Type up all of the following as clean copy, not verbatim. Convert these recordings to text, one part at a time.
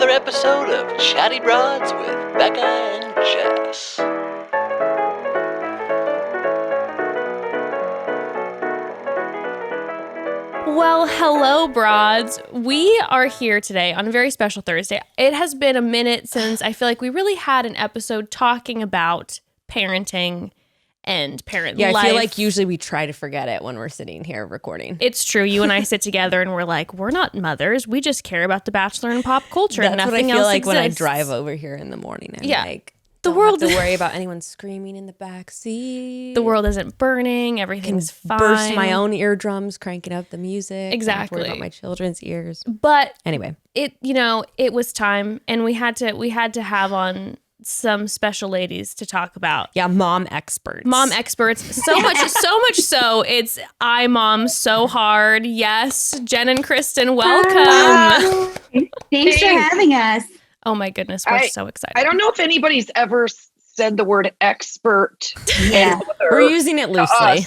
another episode of Chatty Broads with Becca and Jess. Well, hello, broads. We are here today on a very special Thursday. It has been a minute since I feel like we really had an episode talking about parenting and parent life. Yeah, I feel like usually we try to forget it when we're sitting here recording. It's true. You and I sit together and we're like, we're not mothers. We just care about The Bachelor and pop culture. That's and nothing what I feel else like exists. when I drive over here in the morning. I'm like, the don't world have to worry about anyone screaming in the back seat. The world isn't burning. Everything's fine. Burst my own eardrums, cranking up the music. Exactly. I don't have to worry about my children's ears. But anyway, it was time, and we had to have on some special ladies to talk about. Yeah, mom experts. So much so it's I mom so hard. Yes, Jen and Kristin, welcome. Thanks for having us. Oh my goodness, we're so excited. I don't know if anybody's ever said the word expert. Yeah, we're using it loosely.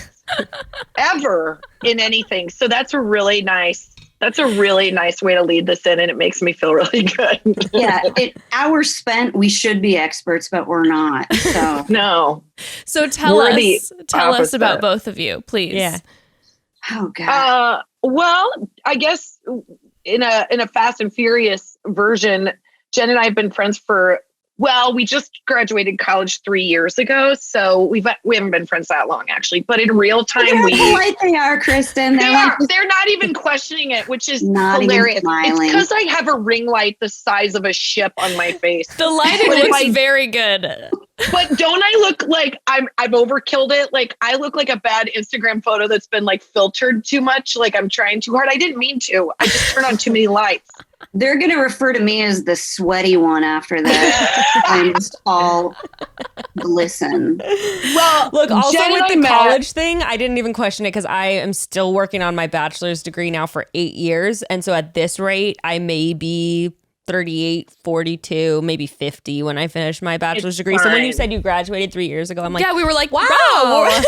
Ever in anything. So that's a really nice way to lead this in, and it makes me feel really good. Yeah, hours spent, we should be experts, but we're not. So no. So tell us about both of you, please. Yeah. Oh God. Well, I guess in a Fast and Furious version, Jen and I have been friends we just graduated college 3 years ago, so we haven't been friends that long, actually. But in real time, Look how polite they are, Kristin. They're not even questioning it, which is not hilarious. Even smiling. It's because I have a ring light the size of a ship on my face. The lighting looks very good. But don't I look like I've overkilled it? Like I look like a bad Instagram photo that's been like filtered too much. Like I'm trying too hard. I didn't mean to. I just turned on too many lights. They're going to refer to me as the sweaty one after that. I'm just all glisten. Well, look, also Jen with and the I college thing, I didn't even question it because I am still working on my bachelor's degree now for 8 years. And so at this rate, I may be 38, 42, maybe 50 when I finish my bachelor's degree. Fine. So when you said you graduated 3 years ago, I'm like, yeah, we were like, wow.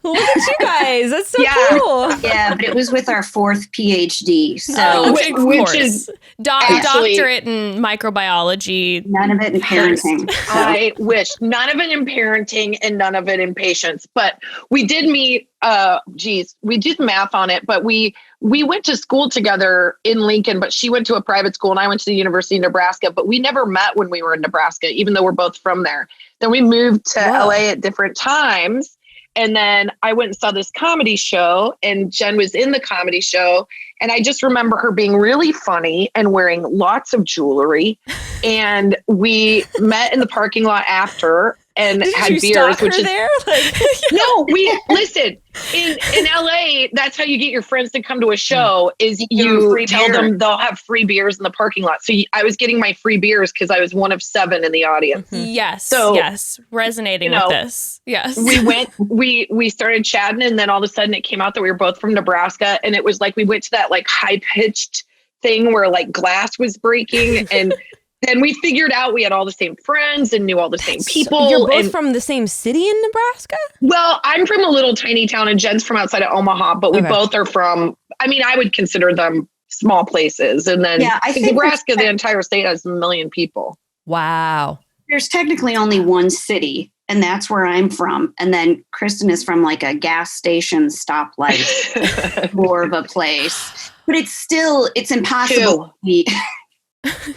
Look at you guys. That's so cool. Yeah, but it was with our fourth PhD. So which is doctorate in microbiology. None of it in parenting. So. I wish. None of it in parenting and none of it in patience. But we did meet, we did math on it, but we went to school together in Lincoln, but she went to a private school and I went to the University of Nebraska, but we never met when we were in Nebraska, even though we're both from there. Then we moved to LA at different times. And then I went and saw this comedy show and Jen was in the comedy show. And I just remember her being really funny and wearing lots of jewelry. And we met in the parking lot after and had beers. Stalk her there? No, listen, in LA, that's how you get your friends to come to a show is you tell them they'll have free beers in the parking lot. So I was getting my free beers because I was one of 7 in the audience. Mm-hmm. Yes. Resonating with this. Yes. We started chatting and then all of a sudden it came out that we were both from Nebraska. And it was like, we went to that like high pitched thing where like glass was breaking and then we figured out we had all the same friends and knew all the same people. So you're both from the same city in Nebraska? Well, I'm from a little tiny town and Jen's from outside of Omaha, but we both are from, I would consider them small places. And then I think Nebraska, the entire state has 1 million people. Wow. There's technically only one city, and that's where I'm from. And then Kristin is from like a gas station stoplight, more of a place. But it's impossible to be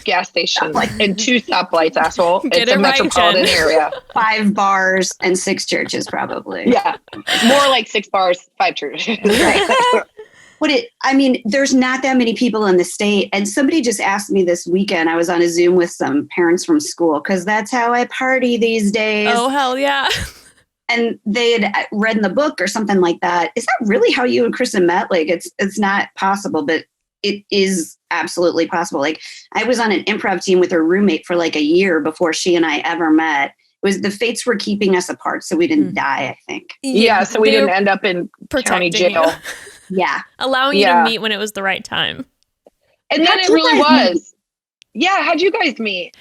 gas station and 2 stoplights, asshole. Get it's it a metropolitan right, area. 5 bars and 6 churches, probably. Yeah, more like 6 bars, 5 churches. Right. But there's not that many people in the state. And somebody just asked me this weekend, I was on a Zoom with some parents from school, because that's how I party these days. Oh, hell yeah. And they had read in the book or something like that. Is that really how you and Kristin met? Like, it's not possible, but it is absolutely possible. Like, I was on an improv team with her roommate for like a year before she and I ever met. It was the fates were keeping us apart, so we didn't die, I think. Yeah, so we didn't end up in county jail. Yeah. Allowing you to meet when it was the right time. And then it really was. Yeah, how'd you guys meet?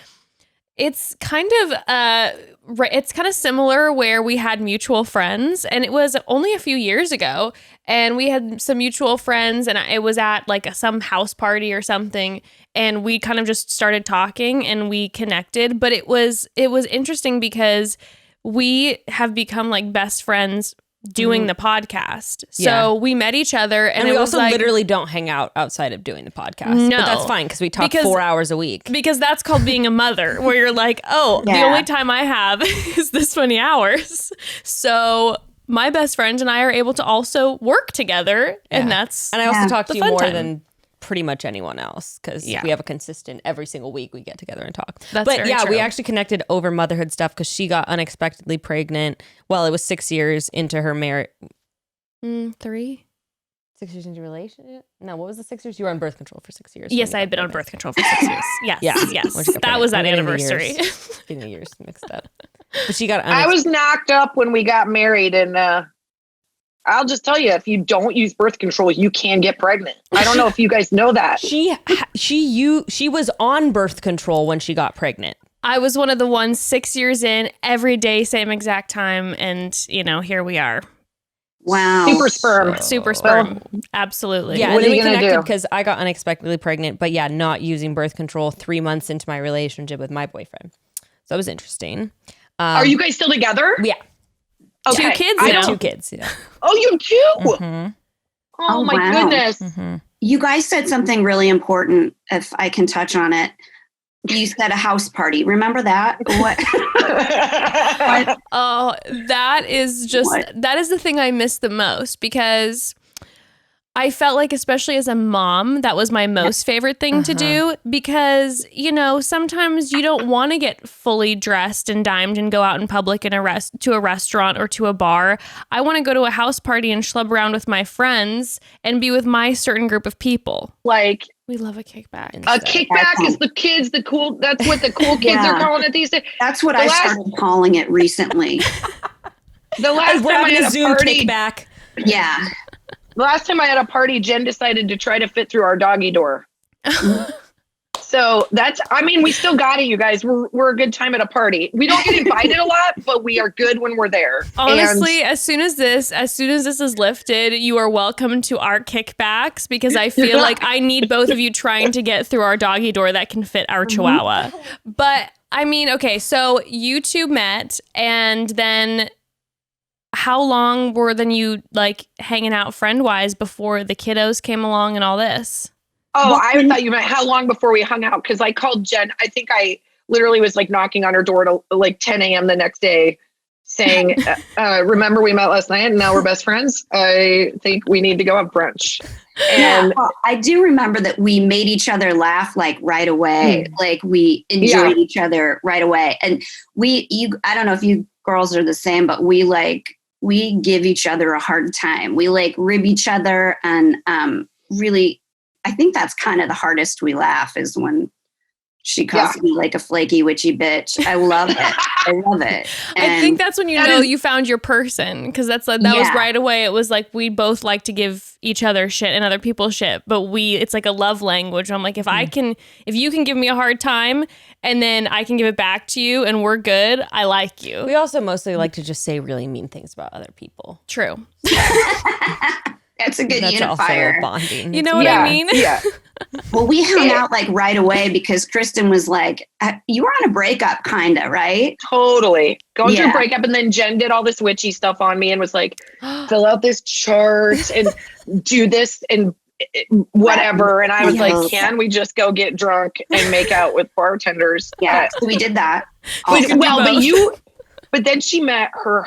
It's kind of similar where we had mutual friends, and it was only a few years ago, and we had some mutual friends, and it was at like some house party or something, and we kind of just started talking and we connected. But it was interesting because we have become like best friends doing the podcast. So we met each other, and we it was also like, literally don't hang out outside of doing the podcast. No. But that's fine because we talk 4 hours a week. Because that's called being a mother, where you're like, oh, the only time I have is this many hours. So my best friend and I are able to also work together, and that's and I also talk to the you fun more time. than pretty much anyone else because we have a consistent every single week we get together and talk. That's but very yeah, true. we actually connected over motherhood stuff because she got unexpectedly pregnant. Well, it was 6 years into her marriage. 3. 6 years into relationship? No, what was the 6 years? You were on birth control for 6 years. Yes, I had been on birth control for 6 years. Yes, yes. That was that anniversary. Getting the years mixed up. But she got I was knocked up when we got married, and I'll just tell you, if you don't use birth control, you can get pregnant. I don't know if you guys know that. She was on birth control when she got pregnant. I was one of the ones 6 years in, every day, same exact time, and here we are. Wow. Super sperm. Absolutely. Yeah, What and are then you we gonna connected do? because I got unexpectedly pregnant, but yeah, not using birth control 3 months into my relationship with my boyfriend. So it was interesting. Are you guys still together? Yeah. Two Okay. kids I now. have 2 kids, yeah. Oh, you do? Mhm. Oh, my wow. goodness. Mhm. You guys said something really important, if I can touch on it. You said a house party. Remember that? What? What? Oh, that is the thing I miss the most, because I felt like, especially as a mom, that was my most favorite thing to do, because, sometimes you don't want to get fully dressed and dimed and go out in public to a restaurant or to a bar. I want to go to a house party and schlub around with my friends and be with my certain group of people. Like, We love a kickback. a kickback is the kids, that's what the cool kids are calling it these days. That's what The I last- started calling it recently. The last We're time I having had a a Zoom party, kickback. Yeah. the last time I had a party, Jen decided to try to fit through our doggy door. So we still got it, you guys. We're a good time at a party. We don't get invited a lot, but we are good when we're there. Honestly, as soon as this is lifted, you are welcome to our kickbacks, because I feel like I need both of you trying to get through our doggy door that can fit our chihuahua. But okay, so you two met, and then how long were you like hanging out friend wise before the kiddos came along and all this? Oh, I thought you meant how long before we hung out, because I called Jen. I think I literally was like knocking on her door to like 10 a.m. the next day saying, remember we met last night and now we're best friends? I think we need to go have brunch. And Well, I do remember that we made each other laugh like right away. Like we enjoyed each other right away. And I don't know if you girls are the same, but we give each other a hard time. We like rib each other, and really, I think that's kind of the hardest we laugh is when she calls me like a flaky, witchy bitch. I love it. I love it. I think that's when you found your person, because that was right away. It was like we both like to give each other shit and other people shit, but it's like a love language. I'm like, if you can give me a hard time and then I can give it back to you and we're good, I like you. We also mostly like to just say really mean things about other people. True. That's a good That's unifier. also bonding. You know what I mean? Yeah. Well, we hung out like right away because Kristin was like, you were on a breakup kind of, right? Totally. Going through a breakup, and then Jen did all this witchy stuff on me and was like, fill out this chart and do this and whatever. And I was like, can we just go get drunk and make out with bartenders? Yeah, so we did that. But then she met her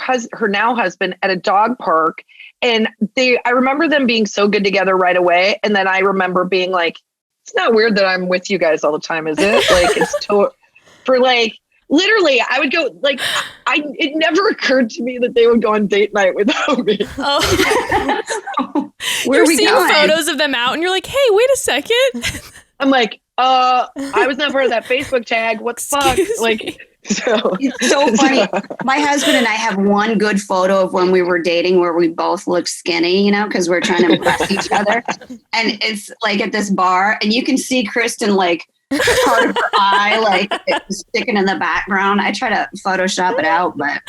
now husband at a dog park. And I remember them being so good together right away. And then I remember being like, it's not weird that I'm with you guys all the time, is it? Like, it's for like, literally, I would go, like, it never occurred to me that they would go on date night without me. Oh. Where You're are we seeing going? photos of them out and you're like, hey, wait a second. I'm like, I was not part of that Facebook tag. What the fuck? Excuse Like, me. so It's so funny. My husband and I have one good photo of when we were dating where we both look skinny, because we're trying to impress each other. And it's like at this bar, and you can see Kristin like part of her eye, like it was sticking in the background. I try to Photoshop it out, but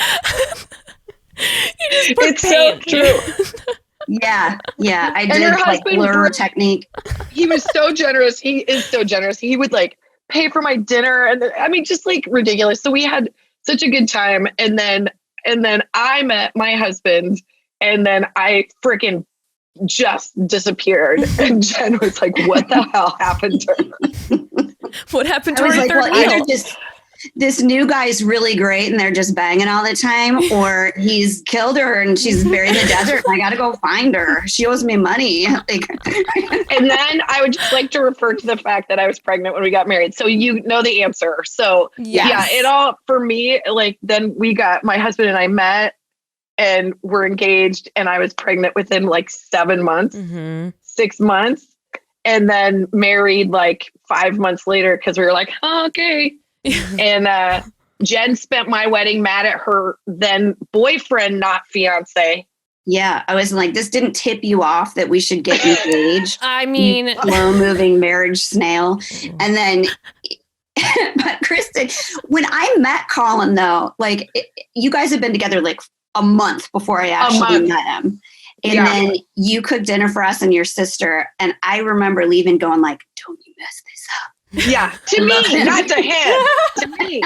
You just put It's so paint. true. yeah, I And did her like husband blur broke- technique. He was so generous. He is so generous. He would like pay for my dinner, and I mean, just like ridiculous. So we had such a good time, and then I met my husband, and then I freaking just disappeared. And Jen was like, "What the hell happened to her?" What happened to I was her like, third well, wheel? either just this new guy's really great and they're just banging all the time, or he's killed her and she's buried in the desert and I got to go find her. She owes me money. Like, And then I would just like to refer to the fact that I was pregnant when we got married. So you know the answer. So Yes. yeah, it all for me, like then my husband and I met and were engaged, and I was pregnant within like 7 months, 6 months, and then married like 5 months later because we were like, oh, okay. And Jen spent my wedding mad at her then boyfriend, not fiance. yeah, I was like, this didn't tip you off that we should get engaged. I mean, Slow moving marriage snail. And then, but Kristen, when I met Colin, though, like you guys have been together like a month before I actually met him. And then you cooked dinner for us and your sister. And I remember leaving going like, don't you mess this up. Yeah, to me, not to him. To me.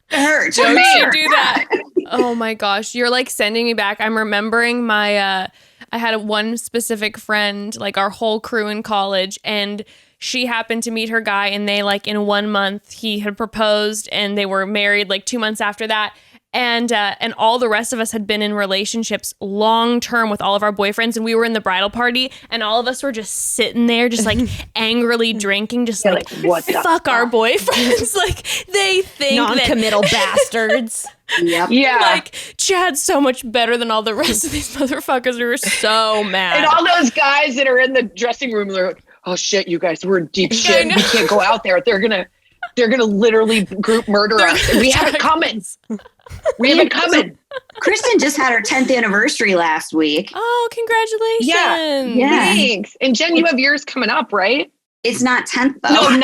To her. To don't me. you do that. Oh my gosh. You're like sending me back. I'm remembering I had one specific friend, like our whole crew in college, and she happened to meet her guy, and they like in 1 month he had proposed and they were married like 2 months after that. And all the rest of us had been in relationships long term with all of our boyfriends, and we were in the bridal party, and all of us were just sitting there, just like angrily drinking, just like what the fuck our boyfriends. Like they think that Non-committal bastards. Yep. Yeah. like Chad's so much better than all the rest of these motherfuckers. We were so mad. And all those guys that are in the dressing room, they're like, oh shit, you guys, we're in deep I shit. know. We can't go out there. They're gonna literally group murder us. And we have it coming. We have it coming. Kristen just had her 10th anniversary last week. Oh, congratulations. Yeah. Thanks. And Jen, you have yours coming up, right? It's not 10th though. No, 9.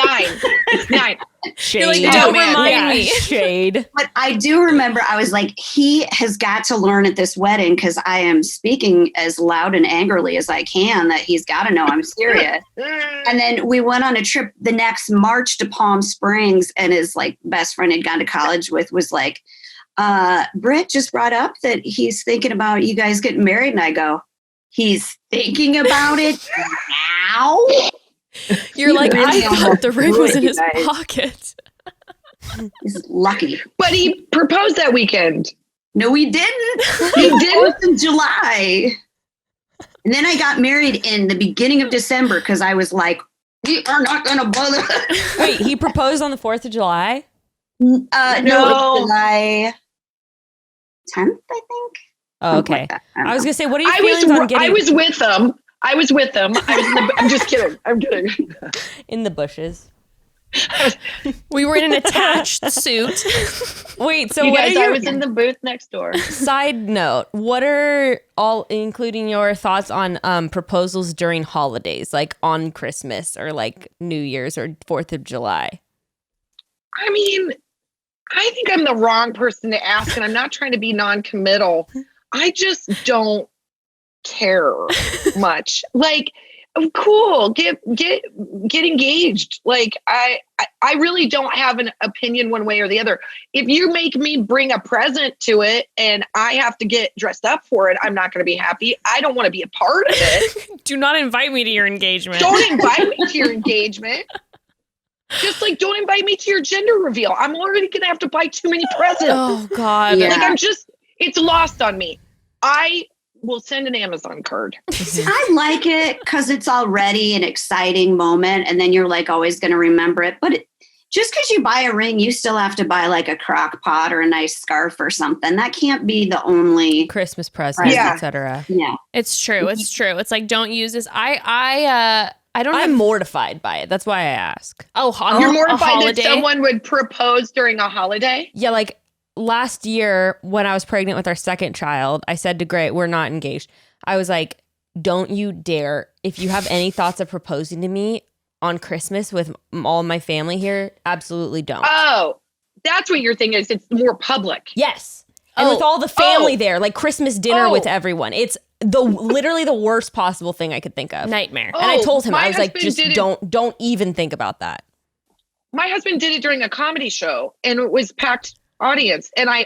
It's 9. Shade. You're like, Oh, don't man. remind Yeah, me. shade. But I do remember I was like, he has got to learn at this wedding because I am speaking as loud and angrily as I can that he's got to know I'm serious. And then we went on a trip the next March to Palm Springs, and his like best friend had gone to college with was like, Britt just brought up that he's thinking about you guys getting married. And I go, he's thinking about it now? You're like, Really I thought the ring was in his guys. pocket. He's lucky. But he proposed that weekend. No, he didn't. He didn't? in July. And then I got married in the beginning of December because I was like, we are not going to bother. Wait, he proposed on the 4th of July? No, No. July 10th, I think. Oh, Something okay. like that. I don't I was know. going to say, what are your I feelings on getting was with them. I'm just kidding. I'm kidding. in the bushes? We were in an attached suit. Wait, so You what guys, are I your was in the booth next door. side note? What are all, including your thoughts on proposals during holidays, like on Christmas or like New Year's or 4th of July? I mean, I think I'm the wrong person to ask, and I'm not trying to be non-committal. I just don't care much. Like, cool, get engaged. Like, I really don't have an opinion one way or the other. If you make me bring a present to it and I have to get dressed up for it, I'm not going to be happy. I don't want to be a part of it. Do not invite me to your engagement. Don't invite me to your engagement. Just like, don't invite me to your gender reveal. I'm already going to have to buy too many presents. Oh God. Yeah. Like, it's lost on me. I will send an Amazon card. I like it because it's already an exciting moment, and then you're like always going to remember it. But just because you buy a ring, you still have to buy like a crock pot or a nice scarf or something. That can't be the only. Christmas presents, Yeah. etc. Yeah, It's true. It's true. It's like, don't use this. I don't I'm have. mortified by it. That's why I ask. Oh, on You're a mortified that holiday? someone would propose during a holiday? Yeah, like last year when I was pregnant with our second child, I said to Gray, we're not engaged. I was like, don't you dare. If you have any thoughts of proposing to me, on Christmas with all my family here, absolutely don't. Oh, that's what your thing is. It's more public. Yes. And with all the family there, like Christmas dinner with everyone. It's literally the worst possible thing I could think of. Nightmare. And I told him, I was like, husband just don't even think about that. My husband did it during a comedy show and it was packed audience. And I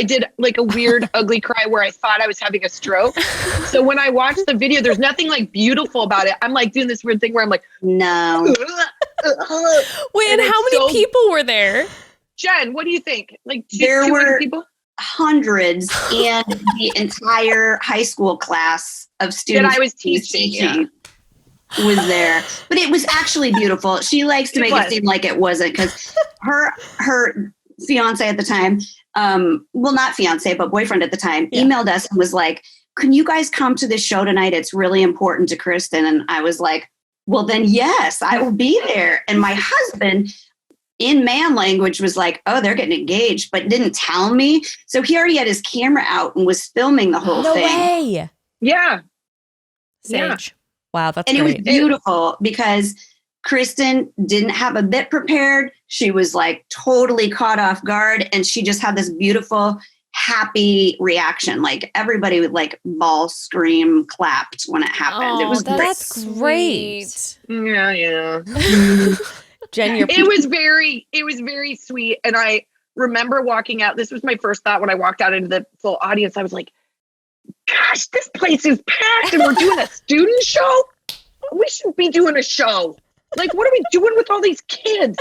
did like a weird ugly cry where I thought I was having a stroke. So when I watched the video, there's nothing like beautiful about it. I'm like doing this weird thing where I'm like, No. Wait, and how many people were there? Jen, what do you think? Like There 200 were people? hundreds, and the entire high school class of students that I was teaching was there. But it was actually beautiful. She likes to make it seem like it wasn't, because her fiance at the time, well, not fiance, but boyfriend at the time, emailed us and was like, can you guys come to this show tonight? It's really important to Kristin. And I was like, well, then yes, I will be there. And my husband, in man language, was like, oh, they're getting engaged, but didn't tell me. So he already had his camera out and was filming the whole thing. No way. Yeah. Sage. Wow, that's And great. it was beautiful because Kristin didn't have a bit prepared. She was like totally caught off guard, and she just had this beautiful, happy reaction. Like everybody would like bawl, scream, clapped when it happened. It was that's great. Yeah. Jen, it was very sweet. And I remember walking out. This was my first thought when I walked out into the full audience. I was like, gosh, this place is packed and we're doing a student show. We should be doing a show. Like, what are we doing with all these kids?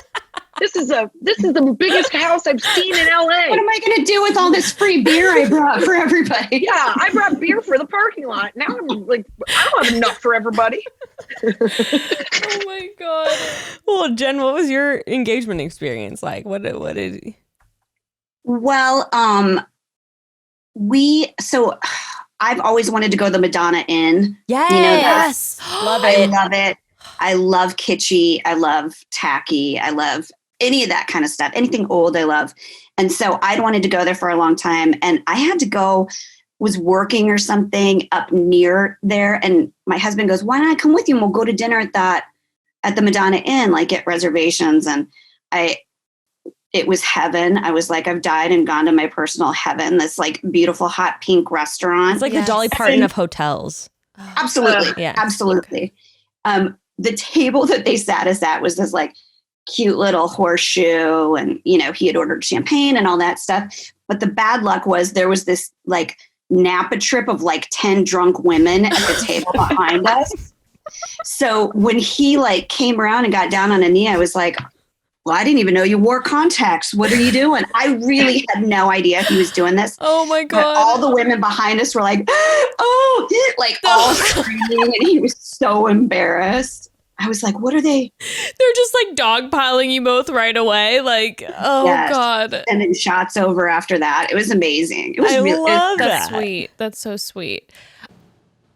This is the biggest house I've seen in LA. What am I going to do with all this free beer I brought for everybody? Yeah, I brought beer for the parking lot. Now I'm like, I don't have enough for everybody. Oh my God. Well, Jen, what was your engagement experience like? What did Well, I've always wanted to go to the Madonna Inn. Yes. Love it. I love it. I love kitschy. I love tacky. I love any of that kind of stuff. Anything old, I love. And so I'd wanted to go there for a long time. And I had to go, was working or something up near there. And my husband goes, why don't I come with you? And we'll go to dinner at the Madonna Inn, like get reservations. And it was heaven. I was like, I've died and gone to my personal heaven. This like beautiful hot pink restaurant. It's like the Dolly Parton of hotels. Absolutely. Yeah. Absolutely. The table that they sat us at was this like cute little horseshoe, and, he had ordered champagne and all that stuff. But the bad luck was there was this like Napa trip of like 10 drunk women at the table behind us. So when he like came around and got down on a knee, I was like, well, I didn't even know you wore contacts. What are you doing? I really had no idea he was doing this. Oh my God. But all the women behind us were like, oh, like all screaming. And he was so embarrassed. I was like, what are they? They're just like dogpiling you both right away. Like, oh Yes. God. And then shots over after that. It was amazing. It was love That's that. sweet. That's so sweet.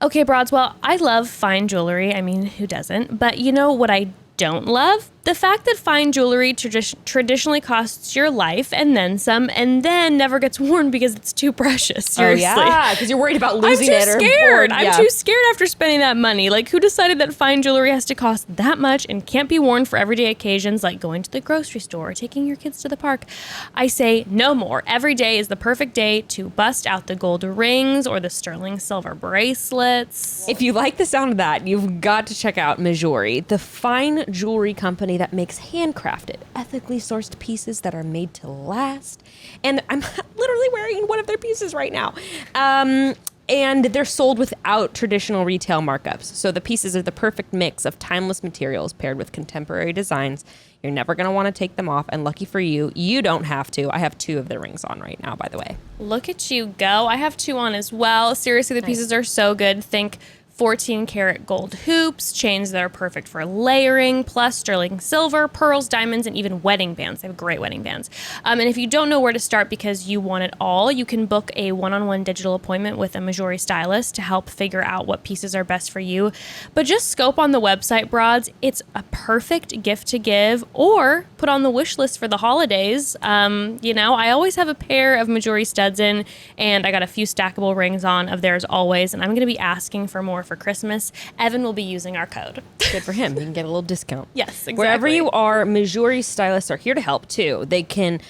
Okay, broads. Well, I love fine jewelry. I mean, who doesn't? But you know what I don't love? The fact that fine jewelry traditionally costs your life and then some, and then never gets worn because it's too precious. Seriously. Oh, yeah, because you're worried about losing it. I'm too scared. I'm too scared after spending that money. Like, who decided that fine jewelry has to cost that much and can't be worn for everyday occasions like going to the grocery store or taking your kids to the park? I say no more. Every day is the perfect day to bust out the gold rings or the sterling silver bracelets. If you like the sound of that, you've got to check out MEJURI, the fine jewelry company that makes handcrafted, ethically sourced pieces that are made to last. And I'm literally wearing one of their pieces right now. And they're sold without traditional retail markups. So the pieces are the perfect mix of timeless materials paired with contemporary designs. You're never going to want to take them off. And lucky for you, you don't have to. I have 2 of the rings on right now, by the way. Look at you go. I have 2 on as well. Seriously, the pieces are so good. Think 14 karat gold hoops, chains that are perfect for layering, plus sterling silver, pearls, diamonds, and even wedding bands. They have great wedding bands. And if you don't know where to start because you want it all, you can book a one-on-one digital appointment with a MEJURI stylist to help figure out what pieces are best for you. But just scope on the website, broads. It's a perfect gift to give or put on the wish list for the holidays. I always have a pair of MEJURI studs in, and I got a few stackable rings on of theirs always, and I'm going to be asking for more for Christmas. Evan will be using our code. Good for him. He can get a little discount. Yes, exactly. Wherever you are, MEJURI stylists are here to help too. They can,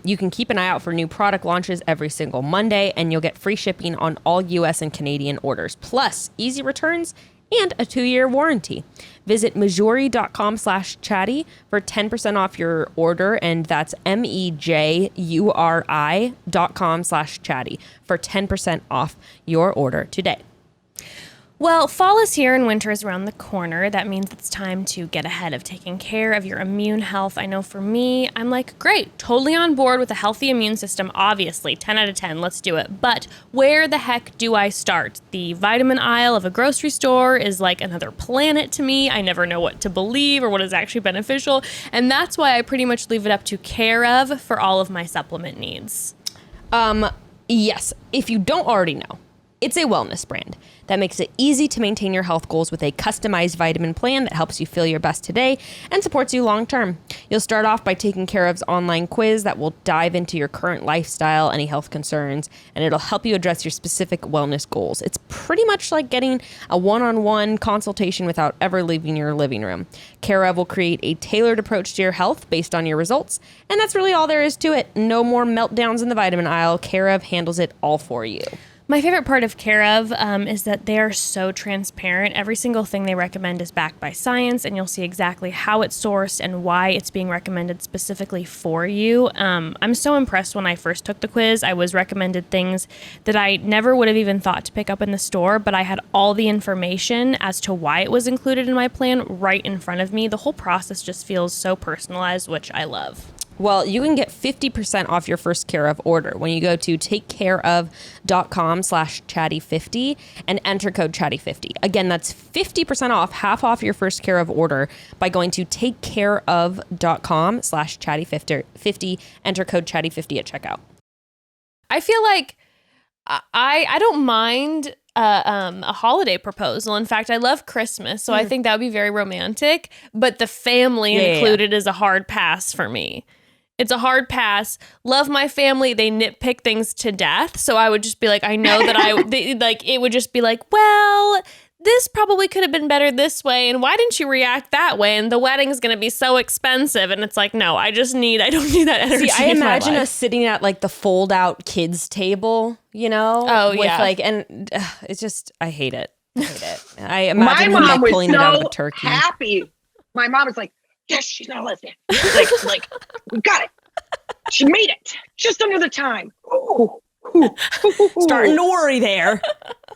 you can keep an eye out for new product launches every single Monday, and you'll get free shipping on all U.S. and Canadian orders, plus easy returns and a 2-year warranty. Visit MEJURI.com/chatty for 10% off your order, and that's MEJURI.com/chatty for 10% off your order today. Well, fall is here and winter is around the corner. That means it's time to get ahead of taking care of your immune health. I know for me, I'm like, great, totally on board with a healthy immune system, obviously, 10 out of 10, let's do it. But where the heck do I start? The vitamin aisle of a grocery store is like another planet to me. I never know what to believe or what is actually beneficial. And that's why I pretty much leave it up to Care of for all of my supplement needs. Yes, if you don't already know, it's a wellness brand that makes it easy to maintain your health goals with a customized vitamin plan that helps you feel your best today and supports you long term. You'll start off by taking Care of's online quiz that will dive into your current lifestyle, any health concerns, and it'll help you address your specific wellness goals. It's pretty much like getting a one-on-one consultation without ever leaving your living room. Care of will create a tailored approach to your health based on your results, and that's really all there is to it. No more meltdowns in the vitamin aisle. Care of handles it all for you. My favorite part of Care of is that they are so transparent. Every single thing they recommend is backed by science, and you'll see exactly how it's sourced and why it's being recommended specifically for you. I'm so impressed when I first took the quiz. I was recommended things that I never would have even thought to pick up in the store, but I had all the information as to why it was included in my plan right in front of me. The whole process just feels so personalized, which I love. Well, you can get 50% off your first Care of order when you go to takecareof.com/chatty50 and enter code chatty50. Again, that's 50% off, half off your first Care of order by going to takecareof.com/chatty50, enter code chatty50 at checkout. I feel like I don't mind a holiday proposal. In fact, I love Christmas, so I think that would be very romantic, but the family included is a hard pass for me. It's a hard pass. Love my family. They nitpick things to death. So I would just be like, I know that it would just be like, well, this probably could have been better this way. And why didn't you react that way? And the wedding's going to be so expensive. And it's like, no, I don't need that energy. See, I imagine us sitting at like the fold out kids table, you know? Oh, with yeah. Like, and it's just, I hate it. I imagine my him mom like pulling was it out of so a turkey. happy. My mom was like, yes, she's not a lesbian. like, we got it. She made it just under the time. Ooh. Starting to worry there.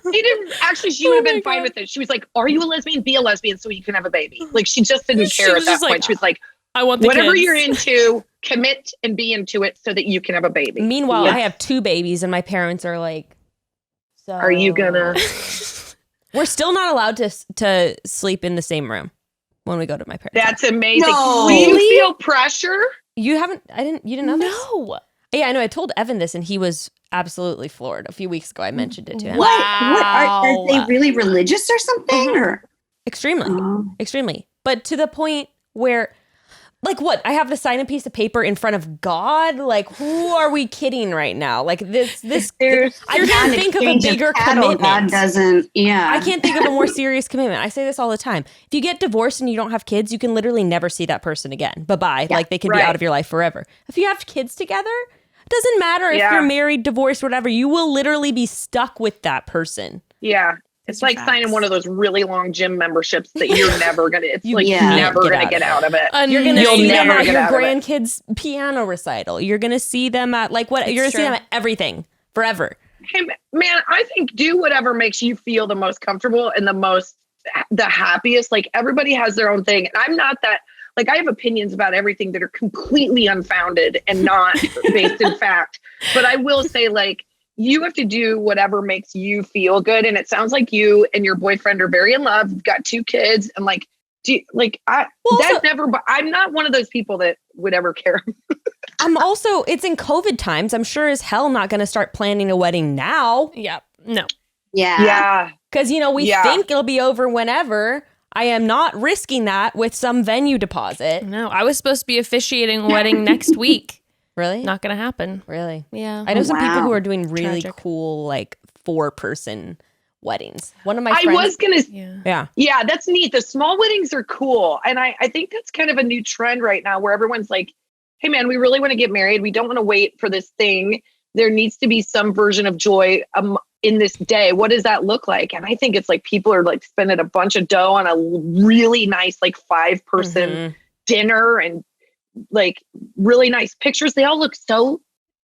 She didn't actually. She would have been fine with it. She was like, "Are you a lesbian? Be a lesbian, so you can have a baby." Like she just didn't care at that point. She was like, "I want the whatever kids. You're into, commit and be into it, so that you can have a baby." Meanwhile, I have 2 babies, and my parents are like, "So are you gonna?" We're still not allowed to sleep in the same room when we go to my parents' That's amazing. No. Do you feel pressure? You didn't know this? No. Yeah, I know. I told Evan this, and he was absolutely floored. A few weeks ago, I mentioned it to him. What are they really religious or something? Or Extremely. But to the point where, like, what? I have to sign a piece of paper in front of God? Like, who are we kidding right now? Like, this. I can't think of a bigger commitment. God doesn't. Yeah, I can't think of a more serious commitment. I say this all the time. If you get divorced and you don't have kids, you can literally never see that person again. Bye-bye. Yeah, like, they can be out of your life forever. If you have kids together, it doesn't matter if you're married, divorced, whatever. You will literally be stuck with that person. Yeah. It's like signing one of those really long gym memberships that you're never gonna. It's like you're never gonna get out of it. You're gonna see them at your out grandkids' piano recital. You're gonna see them at you're gonna see them at everything forever. Hey man, I think do whatever makes you feel the most comfortable and the happiest. Like everybody has their own thing, and I'm not that. Like I have opinions about everything that are completely unfounded and not based in fact. But I will say, like, you have to do whatever makes you feel good. And it sounds like you and your boyfriend are very in love. You've got 2 kids, and like, I'm not one of those people that would ever care. It's in COVID times. I'm sure as hell not going to start planning a wedding now. Yep. No. Yeah. Yeah. Because, we think it'll be over whenever. I am not risking that with some venue deposit. No, I was supposed to be officiating a wedding next week. Really? Not going to happen. Really? Yeah. I know some people who are doing really Tragic. cool, like 4-person weddings. One of my I friends. was going to, Yeah. yeah, that's neat. The small weddings are cool. And I think that's kind of a new trend right now where everyone's like, hey man, we really want to get married. We don't want to wait for this thing. There needs to be some version of joy in this day. What does that look like? And I think it's like people are like spending a bunch of dough on a really nice, like 5-person dinner and like really nice pictures. They all look so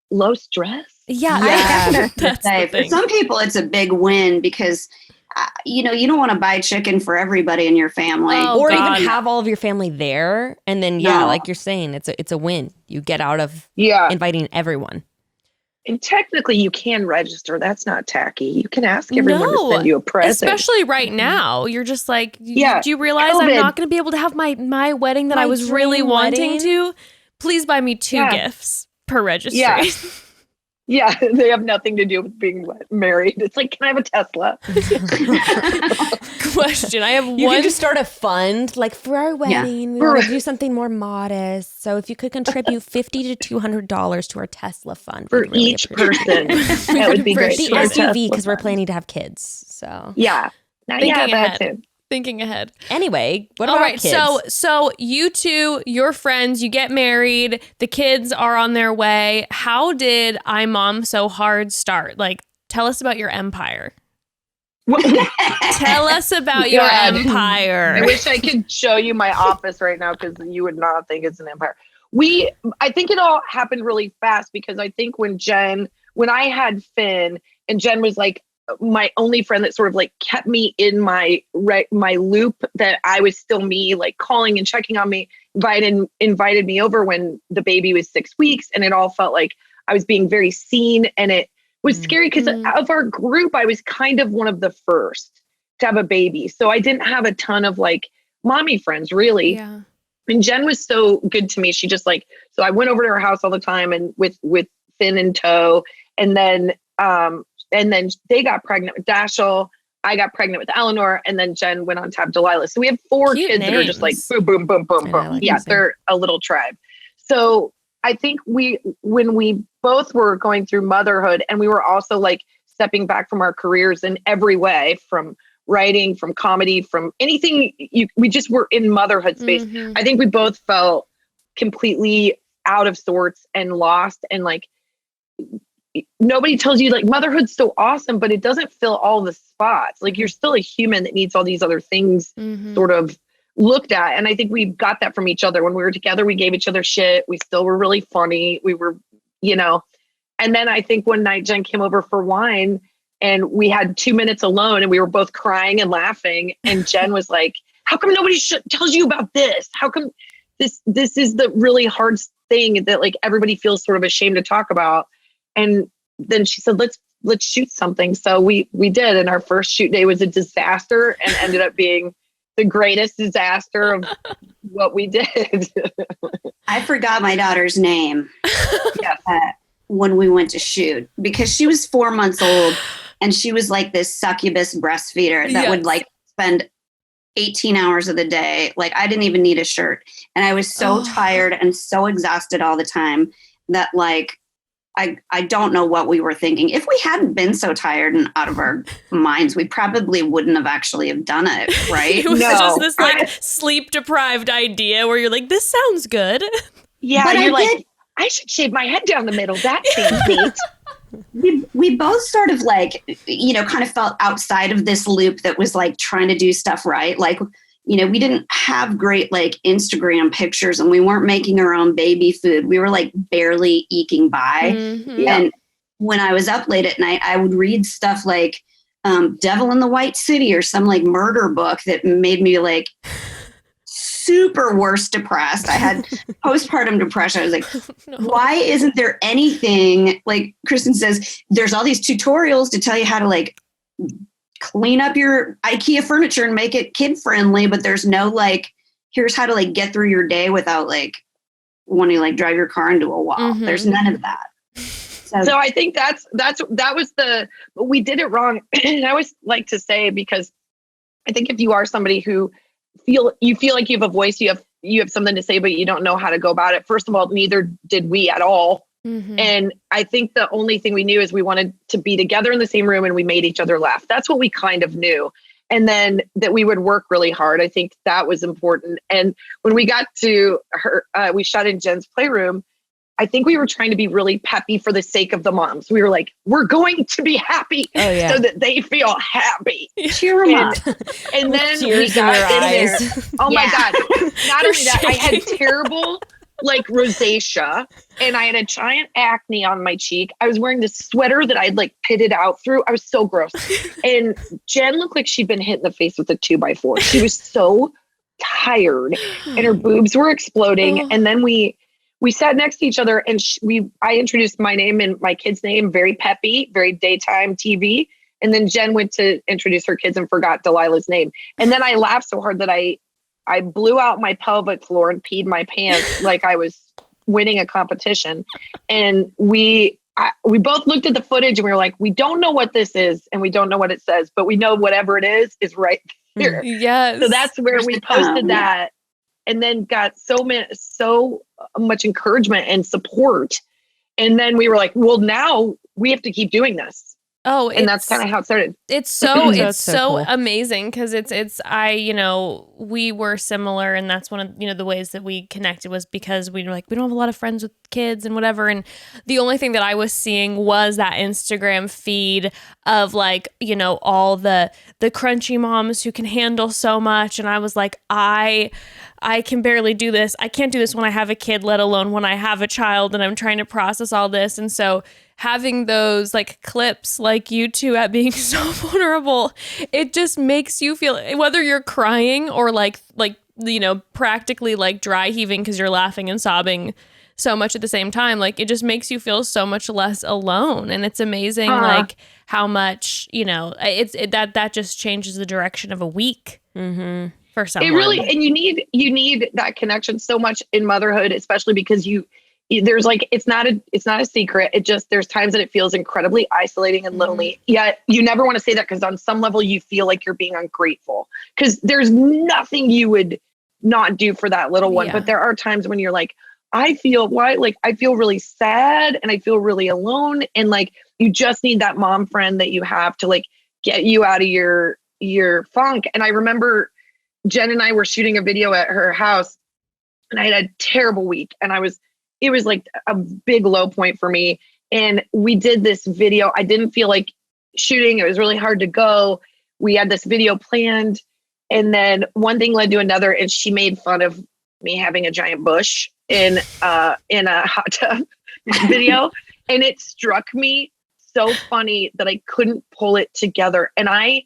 low stress. Yeah. That's say, for some people, it's a big win because, you don't want to buy chicken for everybody in your family. Or even have all of your family there. And then, No. like you're saying, it's a win. You get out of inviting everyone. And technically you can register. That's not tacky. You can ask everyone to send you a present. Especially right now. You're just like, do you realize COVID. I'm not going to be able to have my wedding that I was really wanting to? Please buy me 2 gifts per registry. Yeah. Yeah, they have nothing to do with being married. It's like, can I have a Tesla? Question. I have You can just start a fund, like for our wedding, we want to do something more modest. So if you could contribute $50 to $200 to our Tesla fund. For we'd really each person. That would be great. The SUV, because we're planning to have kids. So yeah. That too. Thinking ahead. Anyway, what All about right, kids? so you two, your friends, you get married, the kids are on their way. How did I Mom So Hard start? Like, tell us about your empire. Tell us about your empire. I wish I could show you my office right now because you would not think it's an empire. I think it all happened really fast because I think when I had Finn and Jen was like my only friend that sort of like kept me in my loop that I was still me, like calling and checking on me, invited me over when the baby was 6 weeks. And it all felt like I was being very seen. And it was scary because of our group, I was kind of one of the first to have a baby. So I didn't have a ton of like mommy friends really. Yeah. And Jen was so good to me. She just like, so I went over to her house all the time and with Finn in tow. And then they got pregnant with Dashiell. I got pregnant with Eleanor, and then Jen went on to have Delilah. So we have 4 Cute kids names. that are just like boom, boom, boom, boom, boom. Like They're a little tribe. So I think when we both were going through motherhood, and we were also like stepping back from our careers in every way, from writing, from comedy, from anything, we just were in motherhood space. I think we both felt completely out of sorts and lost, and like nobody tells you like motherhood's so awesome, but it doesn't fill all the spots. Like you're still a human that needs all these other things sort of looked at. And I think we got that from each other. When we were together, we gave each other shit. We still were really funny. We were, and then I think one night Jen came over for wine and we had 2 minutes alone and we were both crying and laughing. And Jen was like, how come nobody tells you about this? How come this is the really hard thing that like everybody feels sort of ashamed to talk about? And then she said, let's shoot something. So we did. And our first shoot day was a disaster and ended up being the greatest disaster of what we did. I forgot my daughter's name when we went to shoot because she was 4 months old and she was like this succubus breastfeeder that would like spend 18 hours of the day. Like I didn't even need a shirt. And I was so tired and so exhausted all the time that like, I don't know what we were thinking. If we hadn't been so tired and out of our minds, we probably wouldn't have actually have done it, right? It was just this like sleep deprived idea where you're like, this sounds good. Yeah, but you're like, I should shave my head down the middle. That seems neat. We both sort of like, kind of felt outside of this loop that was like trying to do stuff right. Like, we didn't have great like Instagram pictures and we weren't making our own baby food. We were like barely eking by. And when I was up late at night, I would read stuff like Devil in the White City or some like murder book that made me like super worse depressed. I had postpartum depression. I was like, why isn't there anything like Kristin says, there's all these tutorials to tell you how to like clean up your IKEA furniture and make it kid friendly, but there's no like, here's how to like get through your day without like wanting to like drive your car into a wall. There's none of that. So I think that was we did it wrong. And I always like to say, because I think if you are somebody who feel like you have a voice, you have something to say, but you don't know how to go about it. First of all, neither did we at all. Mhm. And I think the only thing we knew is we wanted to be together in the same room and we made each other laugh. That's what we kind of knew. And then that we would work really hard. I think that was important. And when we got to her, we shot in Jen's playroom. I think we were trying to be really peppy for the sake of the moms. We were like, we're going to be happy so that they feel happy. Cheer them up. And then we tears in got your in eyes. there. Oh my God. Not only that, I had terrible like rosacea and I had a giant acne on my cheek. I was wearing this sweater that I'd like pitted out through. I was so gross. And Jen looked like she'd been hit in the face with a 2x4. She was so tired and her boobs were exploding. And then we sat next to each other and I introduced my name and my kid's name, very peppy, very daytime TV. And then Jen went to introduce her kids and forgot Delilah's name. And then I laughed so hard that I blew out my pelvic floor and peed my pants like I was winning a competition. And we both looked at the footage and we were like, we don't know what this is and we don't know what it says, but we know whatever it is right here. Yes. So that's where we posted that and then got so much encouragement and support. And then we were like, well, now we have to keep doing this. Oh, and that's kind of how it started. It's so That's so cool. amazing because we were similar, and that's one of the ways that we connected was because we were like, we don't have a lot of friends with kids and whatever, and the only thing that I was seeing was that Instagram feed of like all the crunchy moms who can handle so much, and I was like, I can barely do this. I can't do this when I have a kid, let alone when I have a child and I'm trying to process all this. And so having those like clips like you two at being so vulnerable, it just makes you feel, whether you're crying or like practically like dry heaving because you're laughing and sobbing so much at the same time, like it just makes you feel so much less alone. And it's amazing like how much that just changes the direction of a week. Mm-hmm. For someone. It really, and you need that connection so much in motherhood, especially because there's like, it's not a secret. It just, there's times that it feels incredibly isolating and lonely. Yet you never want to say that because on some level you feel like you're being ungrateful because there's nothing you would not do for that little one. Yeah. But there are times when you're like, I feel really sad and I feel really alone. And like, you just need that mom friend that you have to like get you out of your funk. And I remember Jen and I were shooting a video at her house and I had a terrible week and it was like a big low point for me. And we did this video. I didn't feel like shooting. It was really hard to go. We had this video planned and then one thing led to another and she made fun of me having a giant bush in a hot tub video. And it struck me so funny that I couldn't pull it together. And I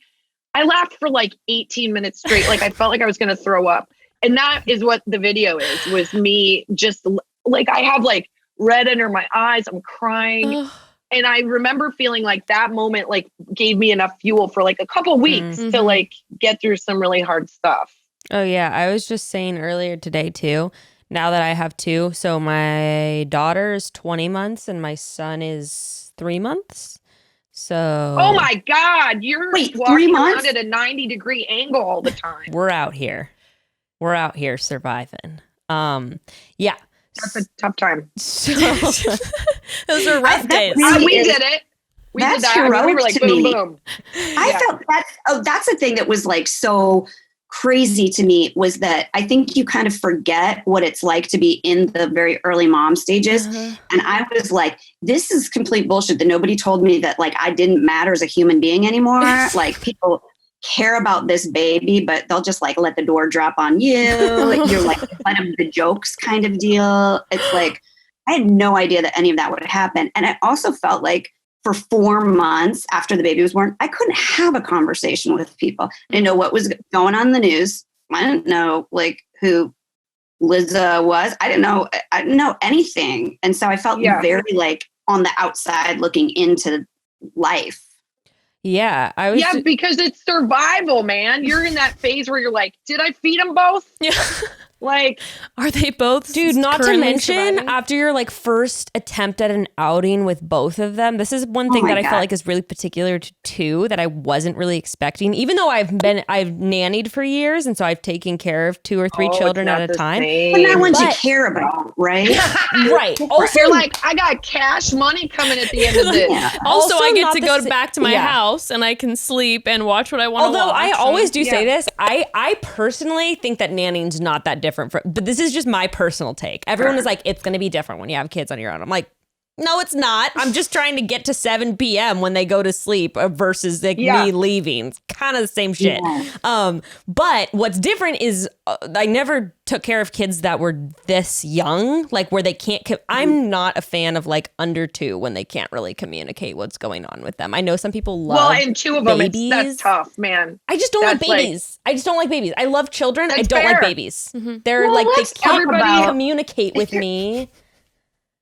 laughed for like 18 minutes straight. Like I felt like I was going to throw up. And that is what the video was me just like, I have like red under my eyes. I'm crying. And I remember feeling like that moment, like gave me enough fuel for like a couple weeks to like get through some really hard stuff. Oh yeah. I was just saying earlier today too, now that I have two. So my daughter is 20 months and my son is 3 months. So oh my God, you're wait, walking 3 months around at a 90-degree angle all the time. We're out here surviving. Yeah. That's a tough time. So those are rough days. We did it. We did that. Heroic we were like, to boom, me. boom. I felt that's the thing that was like so crazy to me was that I think you kind of forget what it's like to be in the very early mom stages. And I was like, this is complete bullshit that nobody told me that like I didn't matter as a human being anymore. Like people care about this baby, but they'll just like let the door drop on you. You're like one of the jokes kind of deal. It's like, I had no idea that any of that would happen. And I also felt like for 4 months after the baby was born, I couldn't have a conversation with people. I didn't know what was going on in the news. I didn't know like who Liza was. I didn't know anything. And so I felt very like on the outside looking into life. yeah, Because it's survival, man. You're in that phase where you're like, did I feed them both? Yeah. Like, Are they both Dude, not to currently mention, surviving? after your like first attempt at an outing with both of them, this is one thing my that I God. felt like is really particular to two that I wasn't really expecting. Even though I've nannied for years, and so I've taken care of 2 or 3 oh, children it's at not a the time. But not same. ones you But- care about, right? Right. Also, You're like, I got cash money coming at the end of this. Yeah. Also, I get not to the go sa- back to my yeah. house and I can sleep and watch what I want to watch. Although I always do say Yeah. this, I personally think that nannying's not that different. But this is just my personal take. Everyone is like, it's going to be different when you have kids on your own. I'm like, no, it's not. I'm just trying to get to 7 p.m. when they go to sleep versus like Yeah. me leaving. It's kind of the same shit. Yeah. But what's different is I never took care of kids that were this young, like where they can't. I'm not a fan of like under 2 when they can't really communicate what's going on with them. I know some people love. Well, and 2 of them, babies. that's tough, man. I just don't like That's like- babies. I just don't like babies. I love children. I That's don't like fair. babies. They're Well, like they let's talk can't about- communicate with me.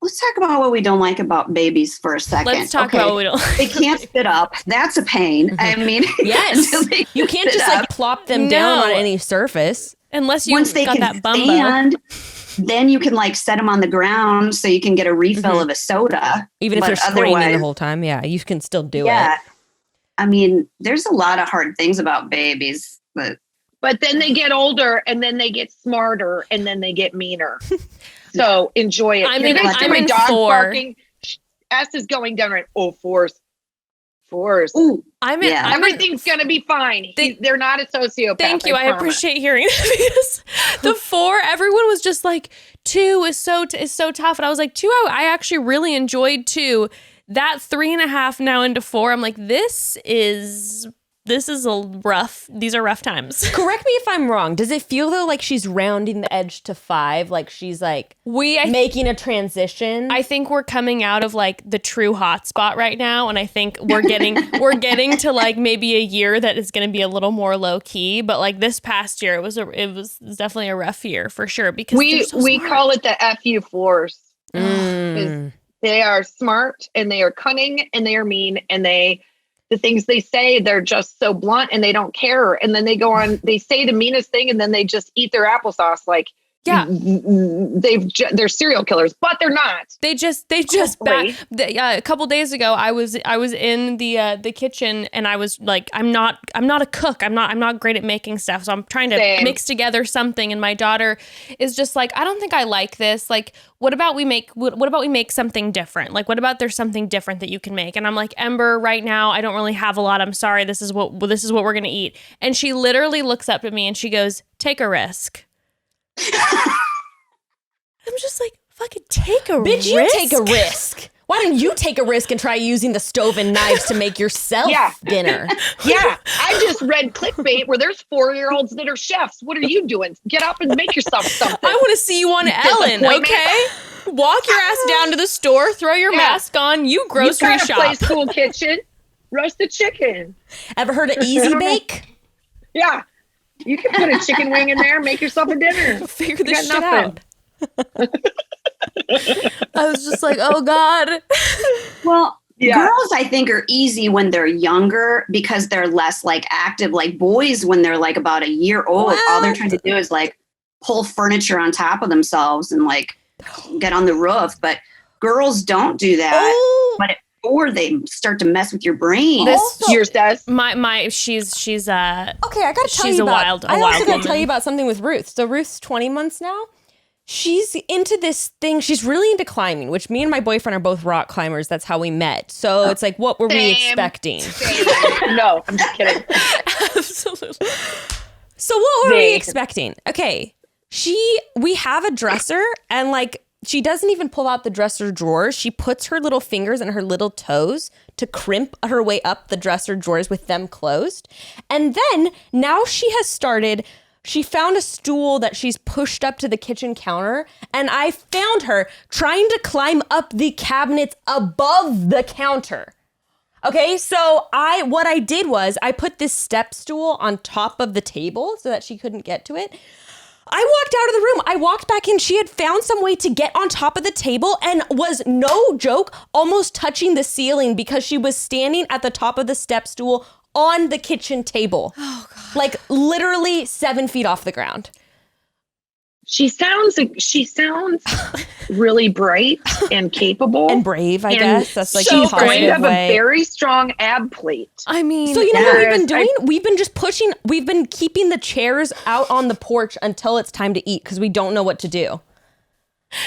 Let's talk about what we don't like about babies for a second. Let's talk Okay. about what we don't like. They can't sit up. That's a pain. I mean, Yes, until they you can't sit just like up. plop them down No. on any surface. Unless you Once they got can that bumbo. stand, then you can like set them on the ground so you can get a refill of a soda. Even if But they're screaming the otherwise- whole time, yeah, you can still do yeah. it. I mean, there's a lot of hard things about babies, but But then they get older and then they get smarter and then they get meaner. So enjoy it. I'm You in- guys hear I'm my in dog 4. barking? S is going down right. Oh, force. ooh, I'm in, Yeah. I'm in, Everything's going to be fine. They're not a sociopath. Thank you. I promise. appreciate hearing that because the 4, everyone was just like 2 is so tough, and I was like 2. I actually really enjoyed 2. That 3.5 now into 4. I'm like this is a rough. These are rough times. Correct me if I'm wrong. Does it feel though like she's rounding the edge to 5? Like she's like making a transition? I think we're coming out of like the true hot spot right now, and I think we're getting to like maybe a year that is going to be a little more low key. But like this past year, it was definitely a rough year for sure because We they're so smart. call it the FU force. Mm. They are smart and they are cunning and they are mean and the things they say, they're just so blunt and they don't care. And then they go on, they say the meanest thing and then they just eat their applesauce. Like, Yeah. they're serial killers, but they're not. They just Hopefully. a couple days ago I was in the kitchen and I was like I'm not a cook. I'm not great at making stuff. So I'm trying to Same. mix together something and my daughter is just like I don't think I like this. Like what about we make something different? Like what about there's something different that you can make? And I'm like Ember, right now I don't really have a lot. I'm sorry. This is what we're going to eat. And she literally looks up at me and she goes, "Take a risk." I'm just like, fucking take a risk. Bitch, you take a risk. Why don't you take a risk and try using the stove and knives to make yourself dinner? Yeah. I just read clickbait where there's 4-year-olds that are chefs. What are you doing? Get up and make yourself something. I want to see you on Ellen, Disappointment. okay? Walk your ass down to the store, throw your Yeah. mask on, you You grocery got a shop. play school kitchen. Roast a chicken. Ever heard of Easy Bake? Yeah. You can put a chicken wing in there and make yourself a dinner. Figure this got shit nothing. out. I was just like, oh God. well, Yeah. girls I think are easy when they're younger because they're less like active. Like boys, when they're like about a year old, all they're trying to do is like pull furniture on top of themselves and like get on the roof. But girls don't do that. Oh, But or they start to mess with your brain. Also- Yours does. She's okay. I gotta tell She's you a about. wild I also gotta woman. tell you about something with Ruth. So Ruth's 20 months now. She's into this thing. She's really into climbing, which me and my boyfriend are both rock climbers. That's how we met. So it's like, what were we Same. expecting? No, I'm just kidding. absolutely. So what were we Vague. expecting? Okay, we have a dresser and like she doesn't even pull out the dresser drawers. She puts her little fingers and her little toes to crimp her way up the dresser drawers with them closed. And then now she found a stool that she's pushed up to the kitchen counter, and I found her trying to climb up the cabinets above the counter. Okay, so what I did was I put this step stool on top of the table so that she couldn't get to it. I walked out of the room. I walked back in. She had found some way to get on top of the table and was, no joke, almost touching the ceiling because she was standing at the top of the step stool on the kitchen table. Oh, God. Like literally 7 feet off the ground. She sounds really bright and capable and brave, I guess. That's like she's the going to positive have way. a very strong ab plate. I mean, So you know what we've been doing? I- We've been keeping the chairs out on the porch until it's time to eat because we don't know what to do.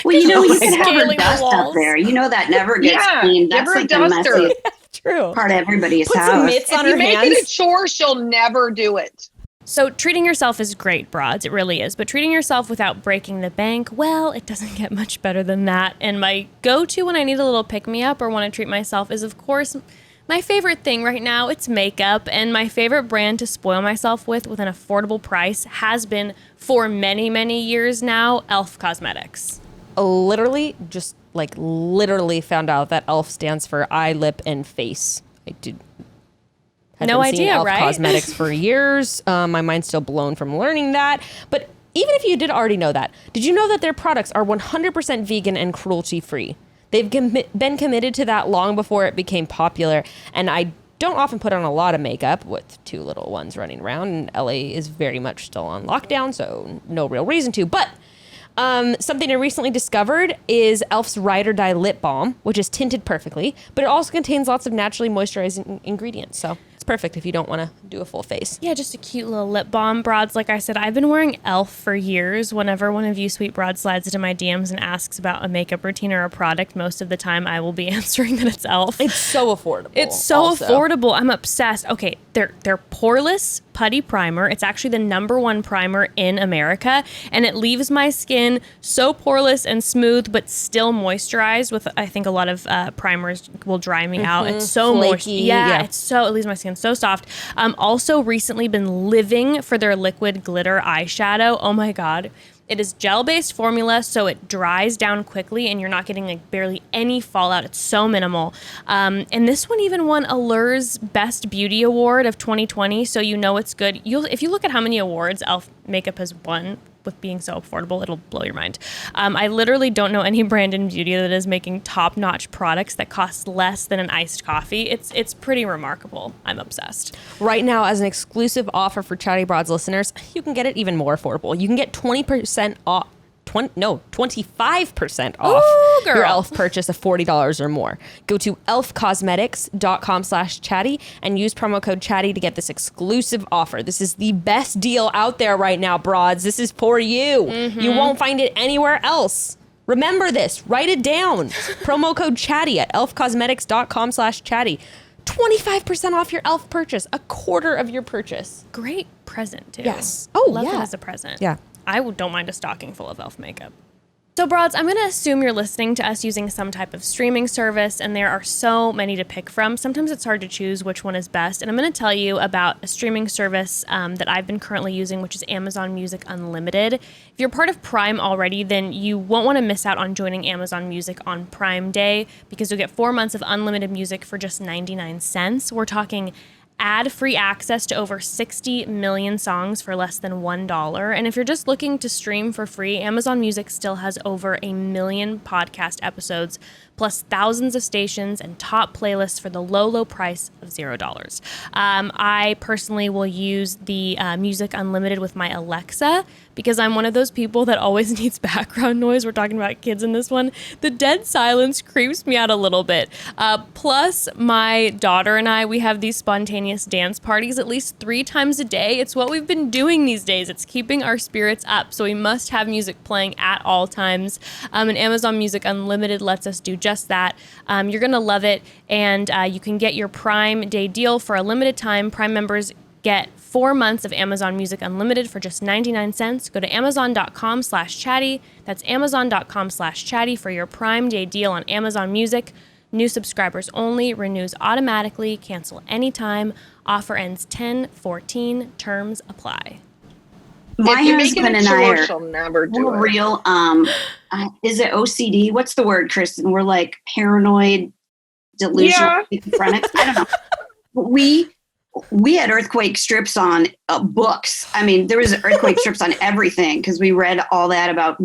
Well, you Like can have her scaling the dust up walls. there. That never gets Yeah, cleaned. give That's her a like the duster. messy True. part of everybody's Put house. some mitts on If her you make hands. it a chore, she'll never do it. so treating yourself is great, broads. It really is. But treating yourself without breaking the bank, well, it doesn't get much better than that. And my go-to when I need a little pick-me-up or want to treat myself is, of course, my favorite thing right now. It's makeup. And my favorite brand to spoil myself with an affordable price has been for many, many years now, e.l.f. Cosmetics. Literally found out that e.l.f. stands for eye, lip, and face. Had No been seeing idea, e.l.f. right? Cosmetics for years. My mind's still blown from learning that. But even if you did already know that, did you know that their products are 100% vegan and cruelty-free? They've been committed to that long before it became popular. And I don't often put on a lot of makeup with 2 little ones running around. And LA is very much still on lockdown, so no real reason to. But something I recently discovered is e.l.f.'s Ride or Die Lip Balm, which is tinted perfectly, but it also contains lots of naturally moisturizing ingredients. So it's perfect if you don't want to do a full face. Yeah, just a cute little lip balm. Broads, like I said, I've been wearing e.l.f. for years. Whenever one of you sweet broads slides into my DMs and asks about a makeup routine or a product, most of the time I will be answering that it's e.l.f. It's so affordable. It's so affordable. I'm obsessed. Okay, they're poreless putty primer. It's actually the #1 primer in America, and it leaves my skin so poreless and smooth, but still moisturized. With I think a lot of primers will dry me out. It's so moist. Flaky, Yeah, yeah. it leaves my skin so soft. Also, recently been living for their liquid glitter eyeshadow. Oh my god. It is gel-based formula, so it dries down quickly, and you're not getting like barely any fallout. It's so minimal. And this one even won Allure's Best Beauty Award of 2020, so you know it's good. If you look at how many awards e.l.f. makeup has won with being so affordable, it'll blow your mind. I literally don't know any brand in beauty that is making top-notch products that cost less than an iced coffee. It's pretty remarkable. I'm obsessed. Right now, as an exclusive offer for Chatty Broads listeners, you can get it even more affordable. You can get 20% off. 25% off Ooh, girl. your e.l.f. purchase of $40 or more. Go to elfcosmetics.com/chatty and use promo code chatty to get this exclusive offer. This is the best deal out there right now, broads. This is for you. You won't find it anywhere else. Remember this. Write it down. Promo code chatty at elfcosmetics.com/chatty. 25% off your e.l.f. purchase, a quarter of your purchase. Great present, too. Yes. Oh, Love yeah. it as a present. Yeah. I don't mind a stocking full of e.l.f. makeup. So, broads, I'm going to assume you're listening to us using some type of streaming service, and there are so many to pick from. Sometimes it's hard to choose which one is best, and I'm going to tell you about a streaming service that I've been currently using, which is Amazon Music Unlimited. If you're part of Prime already, then you won't want to miss out on joining Amazon Music on Prime Day, because you'll get 4 months of unlimited music for just 99 cents. We're talking ad-free access to over 60 million songs for less than $1. And if you're just looking to stream for free, Amazon Music still has over 1 million podcast episodes, plus thousands of stations and top playlists for the low price of $0. I personally will use the Music Unlimited with my Alexa, because I'm one of those people that always needs background noise. We're talking about kids in this one. The dead silence creeps me out a little bit. Plus, my daughter and I, we have these spontaneous dance parties at least 3 times a day. It's what we've been doing these days. It's keeping our spirits up, so we must have music playing at all times. And Amazon Music Unlimited lets us do just that. You're going to love it, and you can get your Prime Day deal for a limited time. Prime members get 4 months of Amazon Music Unlimited for just 99 cents. Go to amazon.com/chatty. That's amazon.com/chatty for your Prime Day deal on Amazon Music. New subscribers only. Renews automatically. Cancel anytime. Offer ends 10/14. Terms apply. My If you make it husband a and I chore, are she'll never do we're it. real. Is it OCD? What's the word, Kristen? We're like paranoid, delusional schizophrenics. I don't know. But we had earthquake strips on books. I mean, there was earthquake strips on everything because we read all that about.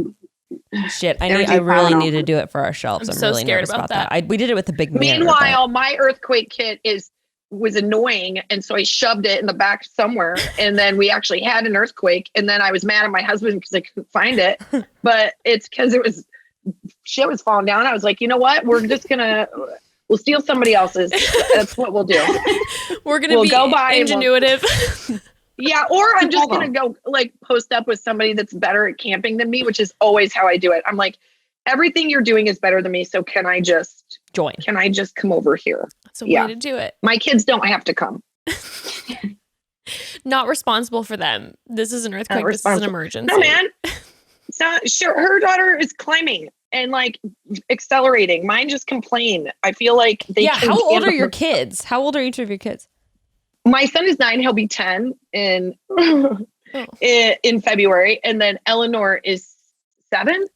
Shit, I Everything really found need to over. do it for our shelves. I'm I'm so really scared nervous about about that. that. We did it with the big mirror. Meanwhile, my earthquake kit is was annoying. And so I shoved it in the back somewhere. And then we actually had an earthquake. And then I was mad at my husband because I couldn't find it. But it's because shit was falling down. I was like, you know what? We'll steal somebody else's. That's what we'll do. We're going to be go by ingenuitive. Yeah. Or I'm just going to go like post up with somebody that's better at camping than me, which is always how I do it. I'm like, everything you're doing is better than me. So can I just join? Can I just come over here? That's a way to do it. My kids don't have to come. Not responsible for them. This is an earthquake. This is an emergency. No, man. Sure. Her daughter is climbing and like accelerating. Mine just complain. I feel like they. Yeah. How old are your kids? How old are each of your kids? My son is 9. He'll be 10 in February, and then Eleanor is 7.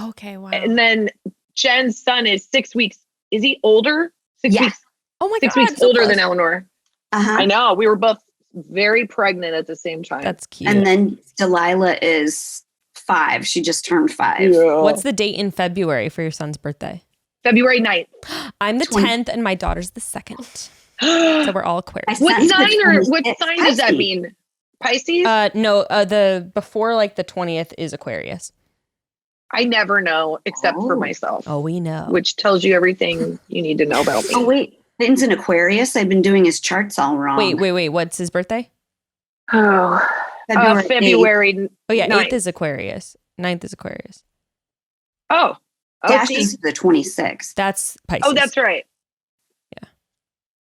Okay, wow. And then Jen's son is 6 weeks. Is he older? 6 weeks. Oh my 6 God. weeks older than Eleanor. Uh-huh. I know. We were both very pregnant at the same time. That's cute. And then Delilah is 5. She just turned 5. Yeah. What's the date in February for your son's birthday? February 9th. I'm the 10th and my daughter's the 2nd. So we're all Aquarius. What sign does that mean? Pisces? No, the before like the 20th is Aquarius. I never know except for myself. Oh, we know. Which tells you everything you need to know about me. Oh, wait. Finn's an Aquarius. I've been doing his charts all wrong. Wait. What's his birthday? Oh, February. Oh, yeah. 9th. 8th is Aquarius. 9th is Aquarius. Oh. Dash is the 26th. That's Pisces. Oh, that's right.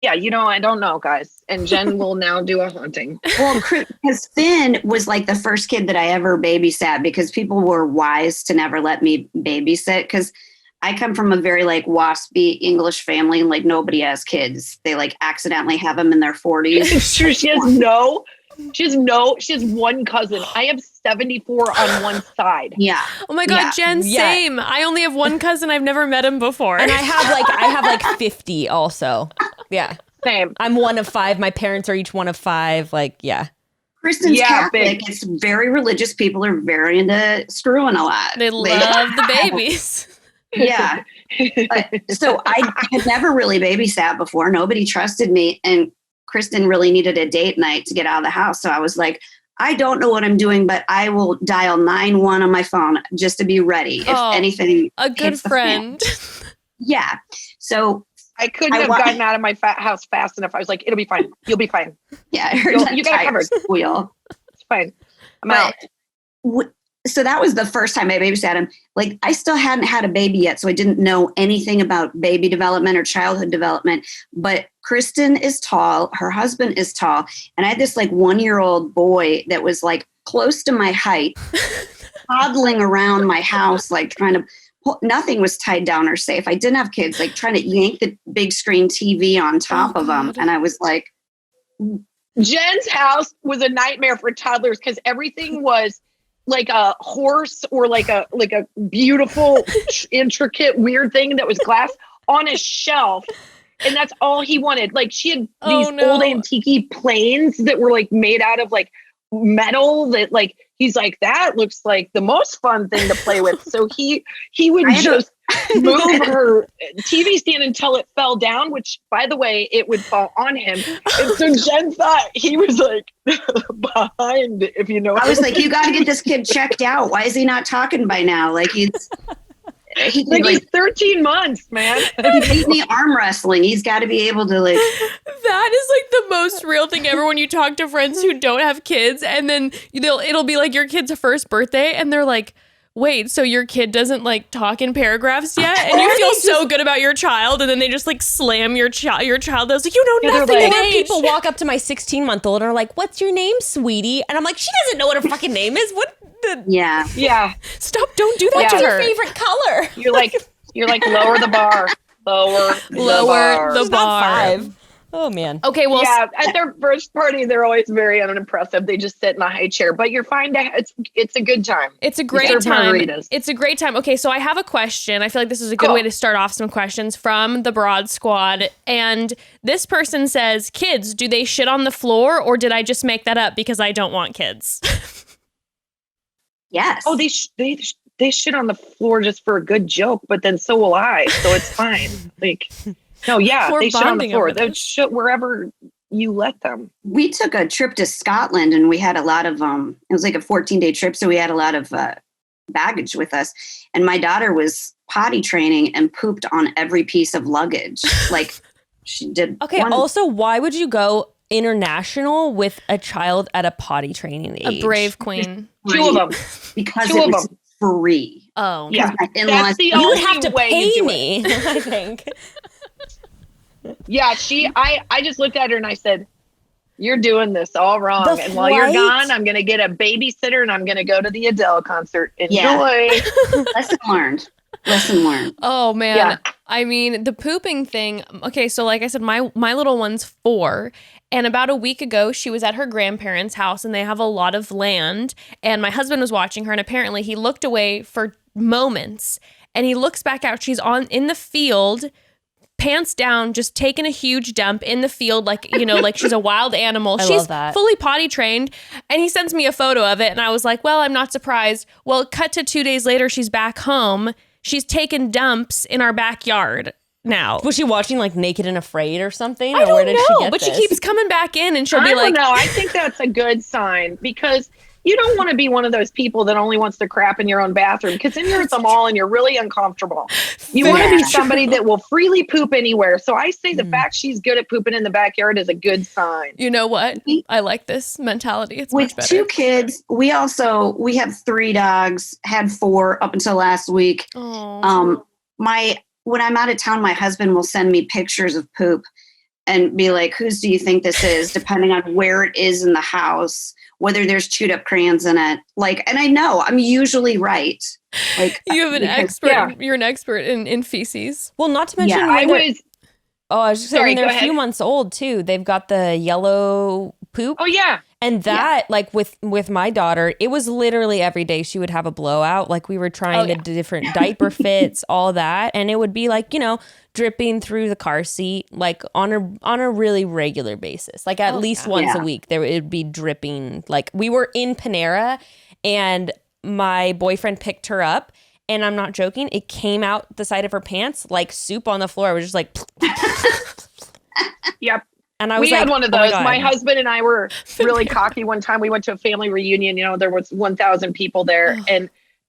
Yeah, I don't know, guys. And Jen will now do a haunting. Well, because Finn was like the first kid that I ever babysat because people were wise to never let me babysit because I come from a very like waspy English family and like nobody has kids. They like accidentally have them in their 40s. She has one cousin. I have 74 on one side. Yeah. Oh my God, Yeah. Jen, same. I only have one cousin. I've never met him before. And I have like 50 also. Yeah. Same. I'm one of 5. My parents are each one of 5. Like, yeah. Kristen's Catholic. It's very religious. People are very into screwing a lot. They love the babies. Yeah. So I had never really babysat before. Nobody trusted me. And Kristin really needed a date night to get out of the house. So I was like, I don't know what I'm doing, but I will dial 911 on my phone just to be ready. If anything. A good friend. Yeah. So I couldn't have gotten out of my house fast enough. I was like, it'll be fine. You'll be fine. Yeah. I heard you got it covered. Squeal. It's fine. I'm out. So that was the first time I babysat him. Like I still hadn't had a baby yet. So I didn't know anything about baby development or childhood development, but Kristin is tall. Her husband is tall. And I had this like 1-year-old boy that was like close to my height, toddling around my house, like trying to, nothing was tied down or safe. I didn't have kids, like trying to yank the big screen TV on top of them. And I was like, Jen's house was a nightmare for toddlers because everything was like a horse or like a beautiful, intricate, weird thing that was glass on a shelf. And that's all he wanted. Like she had these old antique planes that were like made out of like metal that like, he's like, that looks like the most fun thing to play with. So he would just move her TV stand until it fell down, which by the way, it would fall on him. And so Jen thought he was like behind, if you know. I was like, you got to get this kid checked out. Why is he not talking by now? Like he's 13 months, man. If he beat me arm wrestling, he's got to be able to like. That is like the most real thing ever when you talk to friends who don't have kids and then it'll be like your kid's first birthday and they're like, wait, so your kid doesn't like talk in paragraphs yet? And you feel so good about your child and then they just like slam your child. I was like, you know nothing Like, about age. people walk up to my 16-month-old and are like, what's your name, sweetie? And I'm like, she doesn't know what her fucking name is. What the? Yeah. Stop, don't do that What's to your her. favorite color? You're like lower the bar. Lower the bar. 5. Oh, man. Okay, well. Yeah, at their first party, they're always very unimpressive. They just sit in a high chair, but you're fine. It's a good time. It's a great time. It's a great time. Okay, so I have a question. I feel like this is a good way to start off some questions from the Broad Squad. And this person says, kids, do they shit on the floor or did I just make that up because I don't want kids? Yes. Oh, they shit on the floor just for a good joke, but then so will I. So it's fine. Like, No, yeah, We're they shit on the bonding floor. over They this. shit wherever you let them. We took a trip to Scotland and we had a lot of it was like a 14-day trip, so we had a lot of baggage with us, and my daughter was potty training and pooped on every piece of luggage. Like she did. Okay, also, why would you go international with a child at a potty training age? A brave queen. Two of them. because Two it of was them. free. Oh. Yeah, My in-laws, that's the You would only have to way pay to do me, I think. Yeah, I just looked at her and I said, "You're doing this all wrong. The and while you're flight- gone, I'm going to get a babysitter and I'm going to go to the Adele concert. Enjoy." Yeah. Lesson learned. Lesson learned. Oh man. Yeah. I mean, the pooping thing. Okay, so like I said, my little one's 4, and about a week ago she was at her grandparents' house and they have a lot of land, and my husband was watching her, and apparently he looked away for moments and he looks back out. She's in the field, pants down, just taking a huge dump in the field, like, you know, like she's a wild animal. I She's love that. fully potty trained, and he sends me a photo of it, and I was like, well, I'm not surprised. Well, cut to 2 days later, she's back home. She's taking dumps in our backyard now. Was she watching like Naked and Afraid or something? I Or where don't did she know, get but this? she keeps coming back in, and she'll I be don't like, know. I think that's a good sign, because you don't want to be one of those people that only wants to crap in your own bathroom, because then you're at the mall and you're really uncomfortable. You want to be somebody that will freely poop anywhere. So I say the fact she's good at pooping in the backyard is a good sign. you know what? I like this mentality. It's With much better. 2 kids, we have 3 dogs, had 4 up until last week. Oh. When I'm out of town, my husband will send me pictures of poop and be like, whose do you think this is? Depending on where it is in the house, whether there's chewed up crayons in it. Like, and I know I'm usually right. Like, You have an because- expert. yeah. You're an expert in feces. Well, not to mention, Yeah, when I they're- was, I was just saying, Sorry, when they're go a few ahead. months old too, they've got the yellow poop. oh yeah. And that, like with my daughter, it was literally every day she would have a blowout. Like we were trying the different diaper fits, all that, and it would be like, you know, dripping through the car seat, like on a really regular basis, like at least once a week. It would be dripping. Like we were in Panera, and my boyfriend picked her up, and I'm not joking, it came out the side of her pants like soup on the floor. I was just like, Yep. and I was We like, had one of "Oh my those. God." My husband and I were really cocky one time. We went to a family reunion. You know, there was 1,000 people there,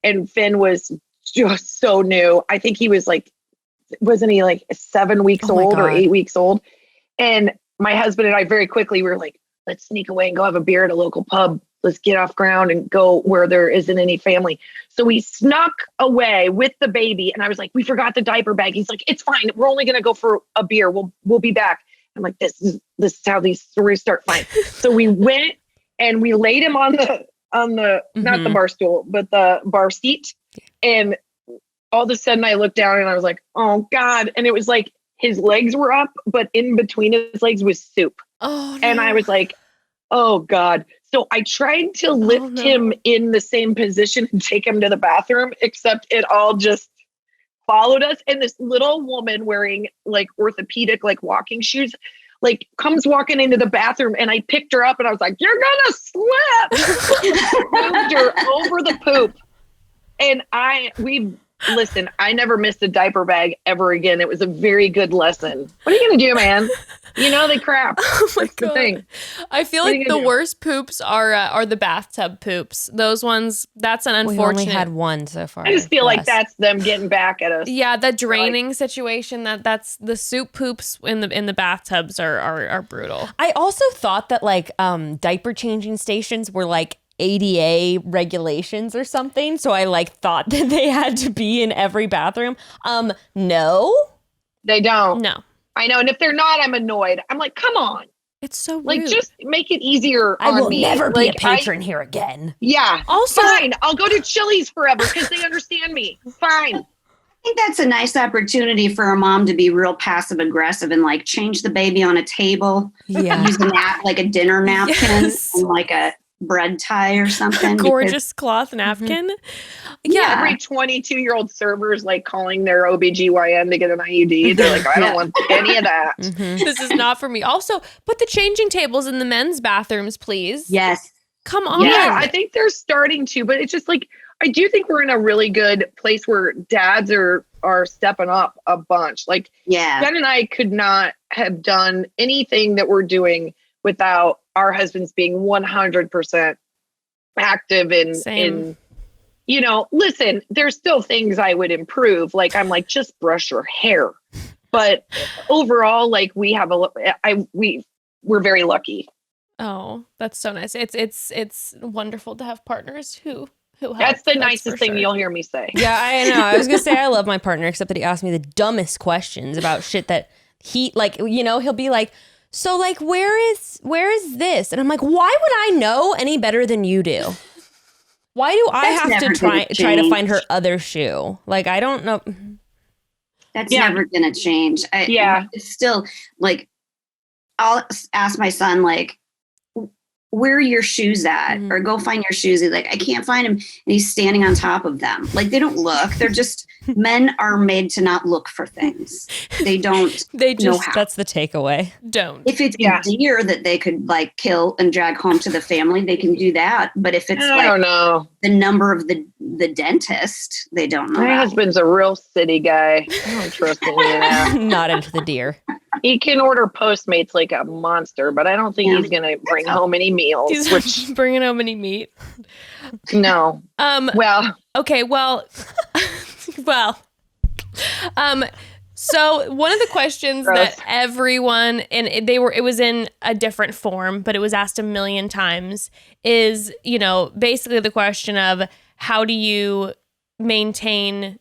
and Finn was just so new. I think he was like, wasn't he like 7 weeks Oh my old or God. 8 weeks old? And my husband and I very quickly were like, let's sneak away and go have a beer at a local pub. Let's get off ground and go where there isn't any family. So we snuck away with the baby, and I was like, we forgot the diaper bag. He's like, it's fine. We're only gonna go for a beer. We'll be back. I'm like, this is how these stories start. Fine. So we went and we laid him on the not the bar stool, but the bar seat. And all of a sudden I looked down and I was like, oh God. And it was like his legs were up, but in between his legs was soup. Oh, no. And I was like, oh God. So I tried to lift him in the same position and take him to the bathroom, except it all just followed us. And this little woman wearing like orthopedic, like walking shoes, like comes walking into the bathroom, and I picked her up and I was like, you're gonna slip. Moved her over the poop. And listen, I never missed a diaper bag ever again. It was a very good lesson. What are you going to do, man? You know, they crap. Oh my That's the God. thing. I feel What are like you the gonna do? worst poops are the bathtub poops. Those ones, that's an We've unfortunate. only had one so far. I just feel like Yes. that's them getting back at us. Yeah, the draining situation, that's the soup poops in the bathtubs are brutal. I also thought that like diaper changing stations were like ADA regulations or something. So I like thought that they had to be in every bathroom. No. They don't. No. I know. And if they're not, I'm annoyed. I'm like, come on. It's so rude. Like, just make it easier I on will me. never be a Like, patron here again. Yeah. Also- Fine. I'll go to Chili's forever because they understand me. Fine. I think that's a nice opportunity for a mom to be real passive aggressive and like change the baby on a table, Yeah. use like a dinner napkin Yes. and like a bread tie or something. gorgeous cloth napkin. Yeah. Every 22-year-old server is like calling their OBGYN to get an IUD. They're like, I don't want any of that. This is not for me. Also, put the changing tables in the men's bathrooms, please. Yes. Come on. Yeah, I think they're starting to, but it's just like, I do think we're in a really good place where dads are stepping up a bunch. Like Yeah. Jen and I could not have done anything that we're doing without our husbands being 100% active in, you know, listen, there's still things I would improve. Like I'm like, just brush your hair. But overall, like we're very lucky. Oh, that's so nice. It's wonderful to have partners who help. That's the nicest thing you'll hear me say. Yeah, I know. I was gonna say I love my partner, except that he asked me the dumbest questions about shit that he like. You know, he'll be like, "So, like, where is this?" And I'm like, "Why would I know any better than you do? Why do I have to try to find her other shoe? Like, I don't know." That's never going to change. It's still like, I'll ask my son, like, where are your shoes at? Mm-hmm. Or go find your shoes. He's like, I can't find him. And he's standing on top of them. Like, they don't look. They're just, men are made to not look for things. They don't know how. That's the takeaway. Don't. If it's a deer that they could like kill and drag home to the family, they can do that. But if it's I don't know. the number of the dentist, they don't know. My husband's a real city guy. I don't trust him in that. Not into the deer. He can order Postmates like a monster, but I don't think he's going to bring home any meals. He's bringing home any meat. No. Well. Okay. Well. So one of the questions that everyone, and it was in a different form, but it was asked a million times, is, you know, basically the question of how do you maintain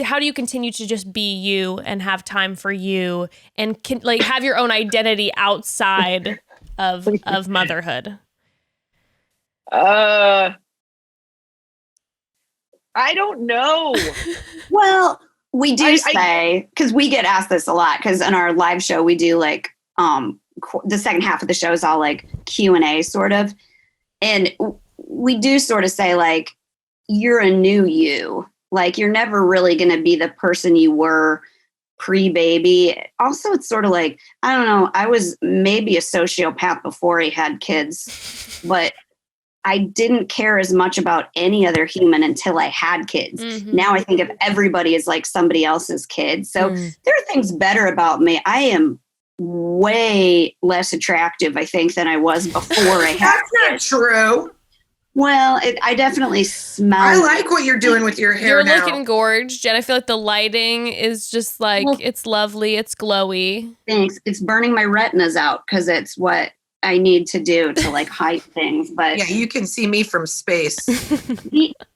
how do you continue to just be you and have time for you and like have your own identity outside of motherhood? I don't know. Well, we do say, because we get asked this a lot, because in our live show we do like the second half of the show is all like Q&A sort of, and we do sort of say like, you're a new you. Like, you're never really going to be the person you were pre-baby. Also, it's sort of like, I don't know, I was maybe a sociopath before I had kids, but I didn't care as much about any other human until I had kids. Mm-hmm. Now I think of everybody as like somebody else's kid. So there are things better about me. I am way less attractive, I think, than I was before I had kids. That's not true. Well, I definitely smell. I like what you're doing with your hair now. You're looking gorgeous, Jen. I feel like the lighting is just like, it's lovely. It's glowy. Thanks. It's burning my retinas out because it's what I need to do to like hide things. But yeah, you can see me from space.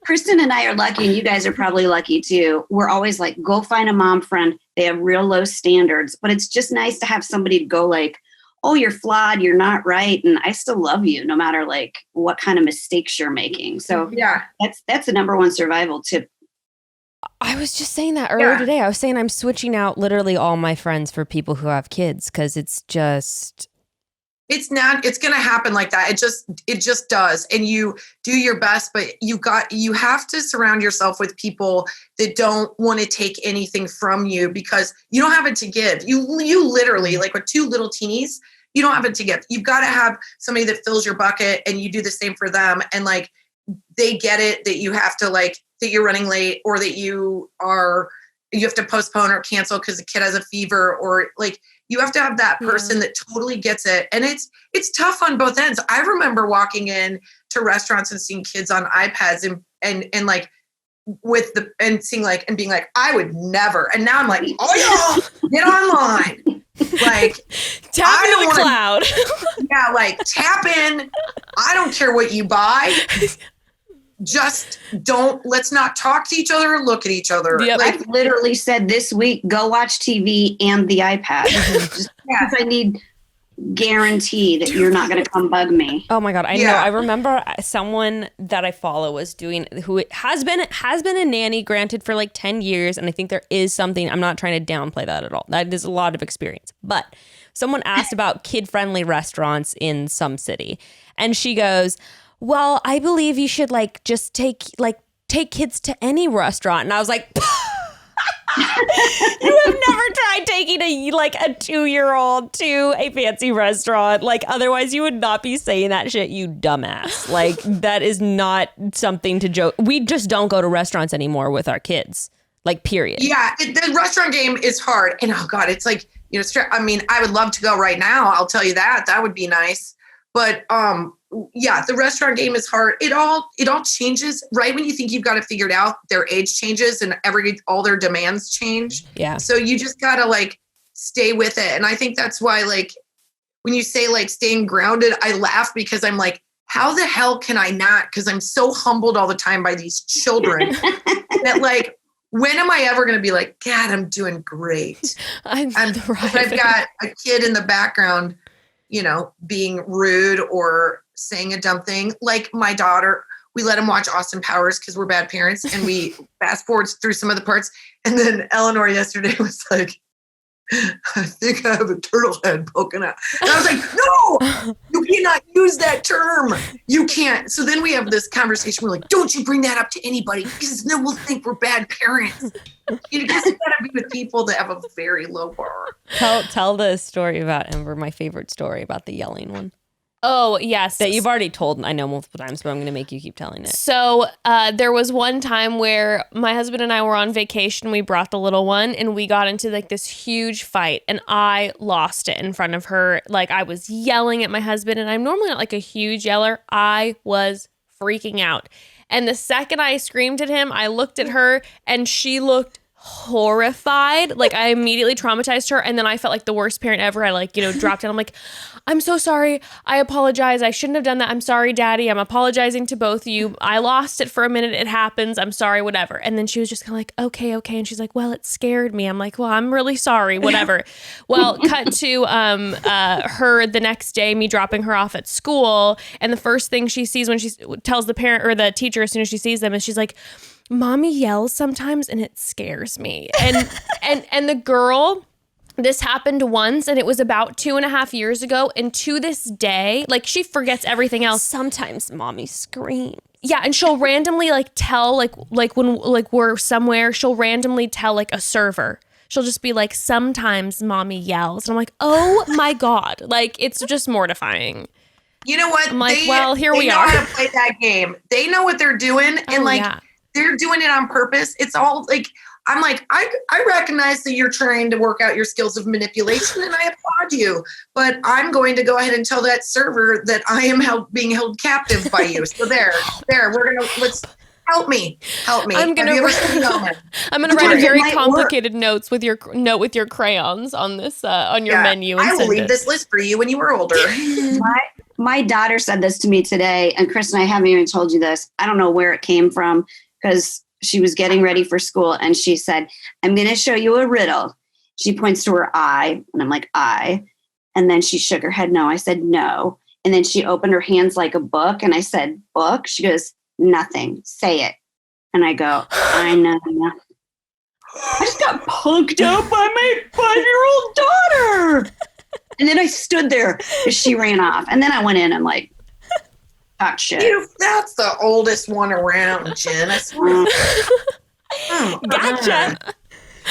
Kristin and I are lucky, and you guys are probably lucky too. We're always like, go find a mom friend. They have real low standards, but it's just nice to have somebody to go like, oh, you're flawed, you're not right, and I still love you no matter like what kind of mistakes you're making. So yeah, that's the number one survival tip. I was just saying that earlier today. I was saying I'm switching out literally all my friends for people who have kids because it's just... It's going to happen like that. It just does. And you do your best, but you have to surround yourself with people that don't want to take anything from you because you don't have it to give. You literally, like with two little teenies, you don't have it to give. You've got to have somebody that fills your bucket and you do the same for them. And like, they get it that you have to like, that you're running late or that you have to postpone or cancel because the kid has a fever or like, you have to have that person that totally gets it. And it's tough on both ends. I remember walking in to restaurants and seeing kids on iPads and like and seeing like, and being like, I would never. And now I'm like, oh y'all get online. Like tap in the cloud. Yeah. Like tap in. I don't care what you buy. Just let's not talk to each other or look at each other. Yep. Like, I've literally said this week, go watch TV and the iPad. Just because I need guarantee that you're not going to come bug me. Oh my God. I know. I remember someone that I follow was doing, who has been a nanny, granted, for like 10 years. And I think there is something, I'm not trying to downplay that at all. That is a lot of experience. But someone asked about kid-friendly restaurants in some city. And she goes, well, I believe you should like just take kids to any restaurant. And I was like, You have never tried taking a 2-year-old to a fancy restaurant. Like, otherwise you would not be saying that shit, you dumbass. Like, that is not something to joke. We just don't go to restaurants anymore with our kids. Like, period. Yeah, the restaurant game is hard. And oh God, it's like, I mean, I would love to go right now. I'll tell you that. That would be nice. But yeah, the restaurant game is hard. It all changes right when you think you've got it figured out. Their age changes and all their demands change. Yeah. So you just gotta like stay with it. And I think that's why, like, when you say like staying grounded, I laugh because I'm like, how the hell can I not? Because I'm so humbled all the time by these children that like, when am I ever going to be like, God, I'm doing great. I'm thriving. I've got a kid in the background, being rude or saying a dumb thing. Like my daughter, we let him watch Austin Powers because we're bad parents, and we fast forward through some of the parts. And then Eleanor yesterday was like, I think I have a turtle head poking out. And I was like, no, you cannot use that term. You can't. So then we have this conversation. We're like, don't you bring that up to anybody because then we'll think we're bad parents. You just got to be with people that have a very low bar. Tell the story about Ember, my favorite story about the yelling one. Oh, yes. That you've already told, I know, multiple times, but I'm going to make you keep telling it. So there was one time where my husband and I were on vacation. We brought the little one and we got into like this huge fight and I lost it in front of her. Like I was yelling at my husband, and I'm normally not like a huge yeller. I was freaking out. And the second I screamed at him, I looked at her and she looked horrified. Like I immediately traumatized her, and then I felt like the worst parent ever. I dropped down. I'm like, I'm so sorry. I apologize. I shouldn't have done that. I'm sorry, Daddy. I'm apologizing to both of you. I lost it for a minute. It happens. I'm sorry, whatever. And then she was just kind of like, okay. And she's like, well, it scared me. I'm like, well, I'm really sorry, whatever. Well, cut to her the next day, me dropping her off at school. And the first thing she sees when she tells the parent or the teacher as soon as she sees them is she's like, Mommy yells sometimes and it scares me. And the girl, this happened once and it was about 2.5 years ago. And to this day, like she forgets everything else. Sometimes Mommy screams. Yeah, and she'll randomly like tell like when like we're somewhere, she'll randomly tell like a server. She'll just be like, sometimes Mommy yells. And I'm like, oh my God. Like it's just mortifying. You know what? I'm like, well, here we are. They know how to play that game. They know what they're doing. And they're doing it on purpose. It's all like, I'm like, I recognize that you're trying to work out your skills of manipulation and I applaud you, but I'm going to go ahead and tell that server that I am being held captive by you. So let's help me. I'm going to write a very complicated note with your crayons on this, on your menu. And I will leave this list for you when you were older. My daughter said this to me today, and Chris and I haven't even told you this. I don't know where it came from, because she was getting ready for school and she said, I'm going to show you a riddle. She points to her eye and I'm like, eye. And then she shook her head. No, I said, no. And then she opened her hands like a book. And I said, book. She goes, nothing. Say it. And I go, I know. I just got punked up by my 5-year-old daughter. And then I stood there as she ran off. And then I went in and like, talk shit. That's the oldest one around, Jen. I swear. Gotcha.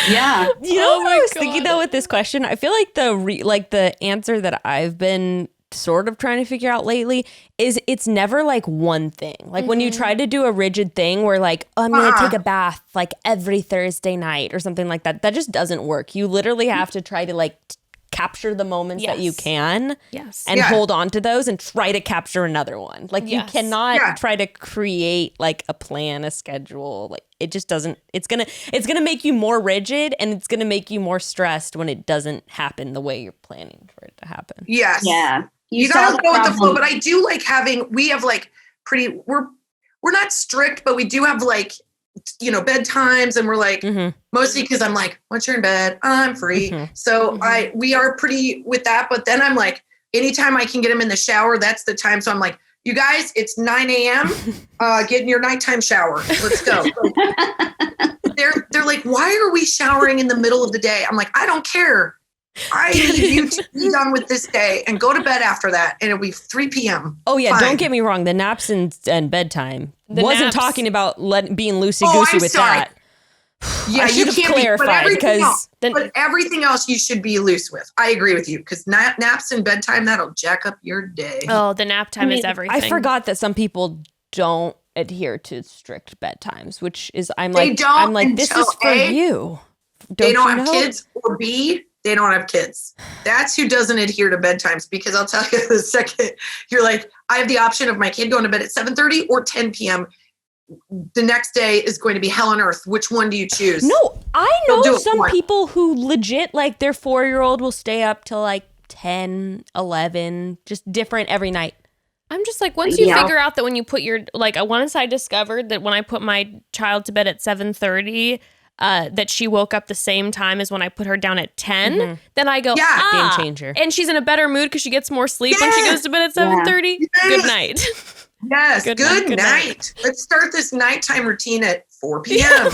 Yeah. You know what I was thinking though with this question? I feel like the answer that I've been sort of trying to figure out lately is it's never like one thing. Like when you try to do a rigid thing where like, oh, I'm going to take a bath like every Thursday night or something like that. That just doesn't work. You literally have to try to like capture the moments that you can and hold on to those and try to capture another one. Like you cannot try to create like a plan, a schedule. Like it just doesn't, it's going to make you more rigid and it's going to make you more stressed when it doesn't happen the way you're planning for it to happen. Yes. Yeah. You gotta go with the flow, but I do like we have like we're not strict, but we do have like, bedtimes, and we're like, mostly because I'm like, once you're in bed, I'm free. So we are pretty with that. But then I'm like, anytime I can get him in the shower, that's the time. So I'm like, you guys, it's 9 a.m. Get in your nighttime shower. Let's go. They're like, why are we showering in the middle of the day? I'm like, I don't care. I need you to be done with this day and go to bed after that. And it'll be 3 p.m. Oh, yeah. Fine. Don't get me wrong. The naps and bedtime. Wasn't talking about being loosey-goosey with that. Yeah, I you should have can't clarified because but everything else you should be loose with. I agree with you because naps and bedtime, that'll jack up your day. Oh, the nap time is everything. I forgot that some people don't adhere to strict bedtimes, which is They don't this is until for A, you. they don't you have know? kids, or B, they don't have kids. That's who doesn't adhere to bedtimes, because I'll tell you the second you're like, I have the option of my kid going to bed at 7:30 or 10 p.m. The next day is going to be hell on earth. Which one do you choose? No, I They'll do know it some once. people who legit, like, their 4-year-old will stay up till like 10, 11, just different every night. I'm just like, once you Yeah. figure out that when you put your, like, once I discovered that when I put my child to bed at 7:30, that she woke up the same time as when I put her down at 10, then I go, Yeah. Game changer. And she's in a better mood because she gets more sleep when she Yes. goes to bed at 7:30. Yes. Good night. Yes. Good Good, night, good night. Let's start this nighttime routine at 4 p.m.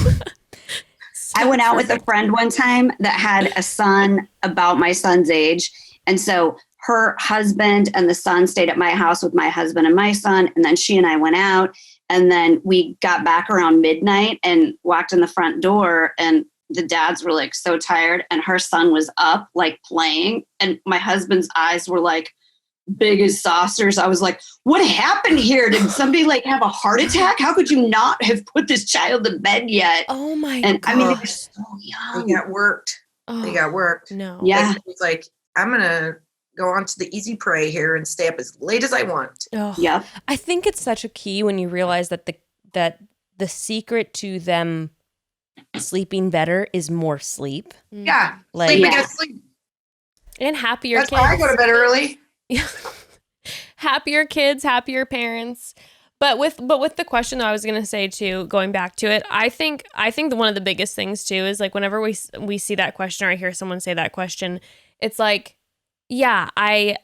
I went out with a friend one time that had a son about my son's age. And so her husband and the son stayed at my house with my husband and my son. And then she and I went out. And then we got back around midnight and walked in the front door. And the dads were like so tired. And her son was up, like playing. And my husband's eyes were like big as saucers. I was like, what happened here? Did somebody like have a heart attack? How could you not have put this child to bed yet? Oh my And God. I mean, they're so They young. got worked. Oh, They got worked. no. Yeah. It's like, I'm going to go on to the easy prey here and stay up as late as I want. Oh. Yep. I think it's such a key when you realize that the secret to them sleeping better is more sleep. Yeah. Like- Sleep and Yeah. get sleep. And happier That's kids. why I go to bed early. Happier kids, happier parents. But with the question that I was gonna say too, going back to it, I think that one of the biggest things too is like whenever we see that question or I hear someone say that question, it's like, yeah, I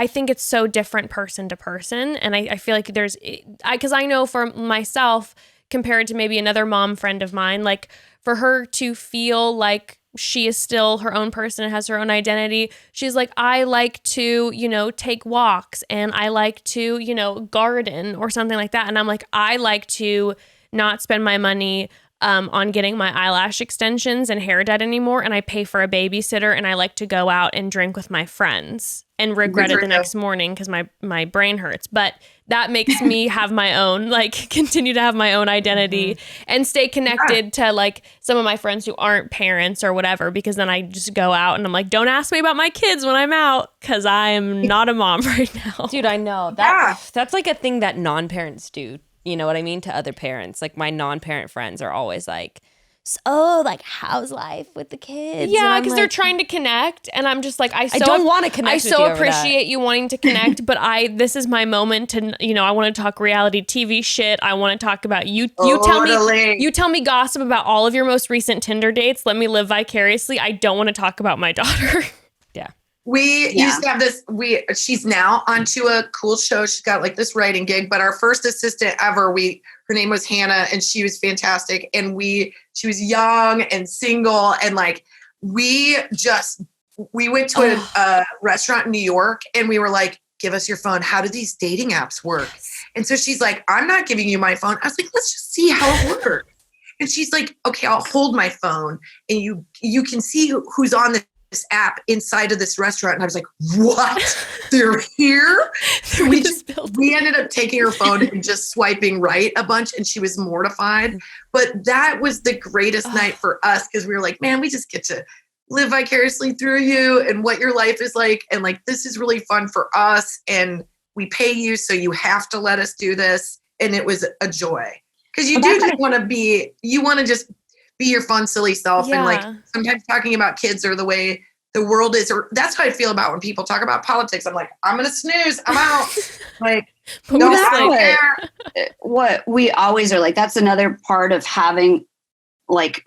think it's so different person to person, and I feel like because I know for myself compared to maybe another mom friend of mine, like for her to feel like she is still her own person and has her own identity. She's like, I like to, take walks and I like to, garden or something like that. And I'm like, I like to not spend my money on getting my eyelash extensions and hair done anymore. And I pay for a babysitter and I like to go out and drink with my friends and regret it the next morning because my brain hurts. But that makes me have my own, continue to have my own identity and stay connected to some of my friends who aren't parents or whatever, because then I just go out and I'm like, don't ask me about my kids when I'm out because I am not a mom right now. Dude, I know. That's like a thing that non-parents do. You know what I mean? To other parents. Like my non-parent friends are always like, so how's life with the kids? Yeah, because they're trying to connect, and I'm just like, I don't want to connect. I with so you over appreciate you wanting to connect, but this is my moment to, I want to talk reality TV shit. I want to talk about you. You tell me gossip about all of your most recent Tinder dates. Let me live vicariously. I don't want to talk about my daughter. Yeah. We used to have this. She's now onto a cool show. She's got this writing gig. But our first assistant ever, her name was Hannah, and she was fantastic. And she was young and single, and we went to a restaurant in New York, and we were like, "Give us your phone. How do these dating apps work?" And so she's like, "I'm not giving you my phone." I was like, "Let's just see how it works." And she's like, "Okay, I'll hold my phone, and you can see who's on this app inside of this restaurant." And I was like, what? They're here? So we ended up taking her phone and just swiping right a bunch, and she was mortified. But that was the greatest night for us, because we were like, man, we just get to live vicariously through you and what your life is like. And this is really fun for us, and we pay you, so you have to let us do this. And it was a joy, because you just want to just be your fun, silly self. Yeah. And sometimes talking about kids or the way the world is, or that's how I feel about when people talk about politics. I'm like, I'm going to snooze. I'm out. Don't care. What we always are like, that's another part of having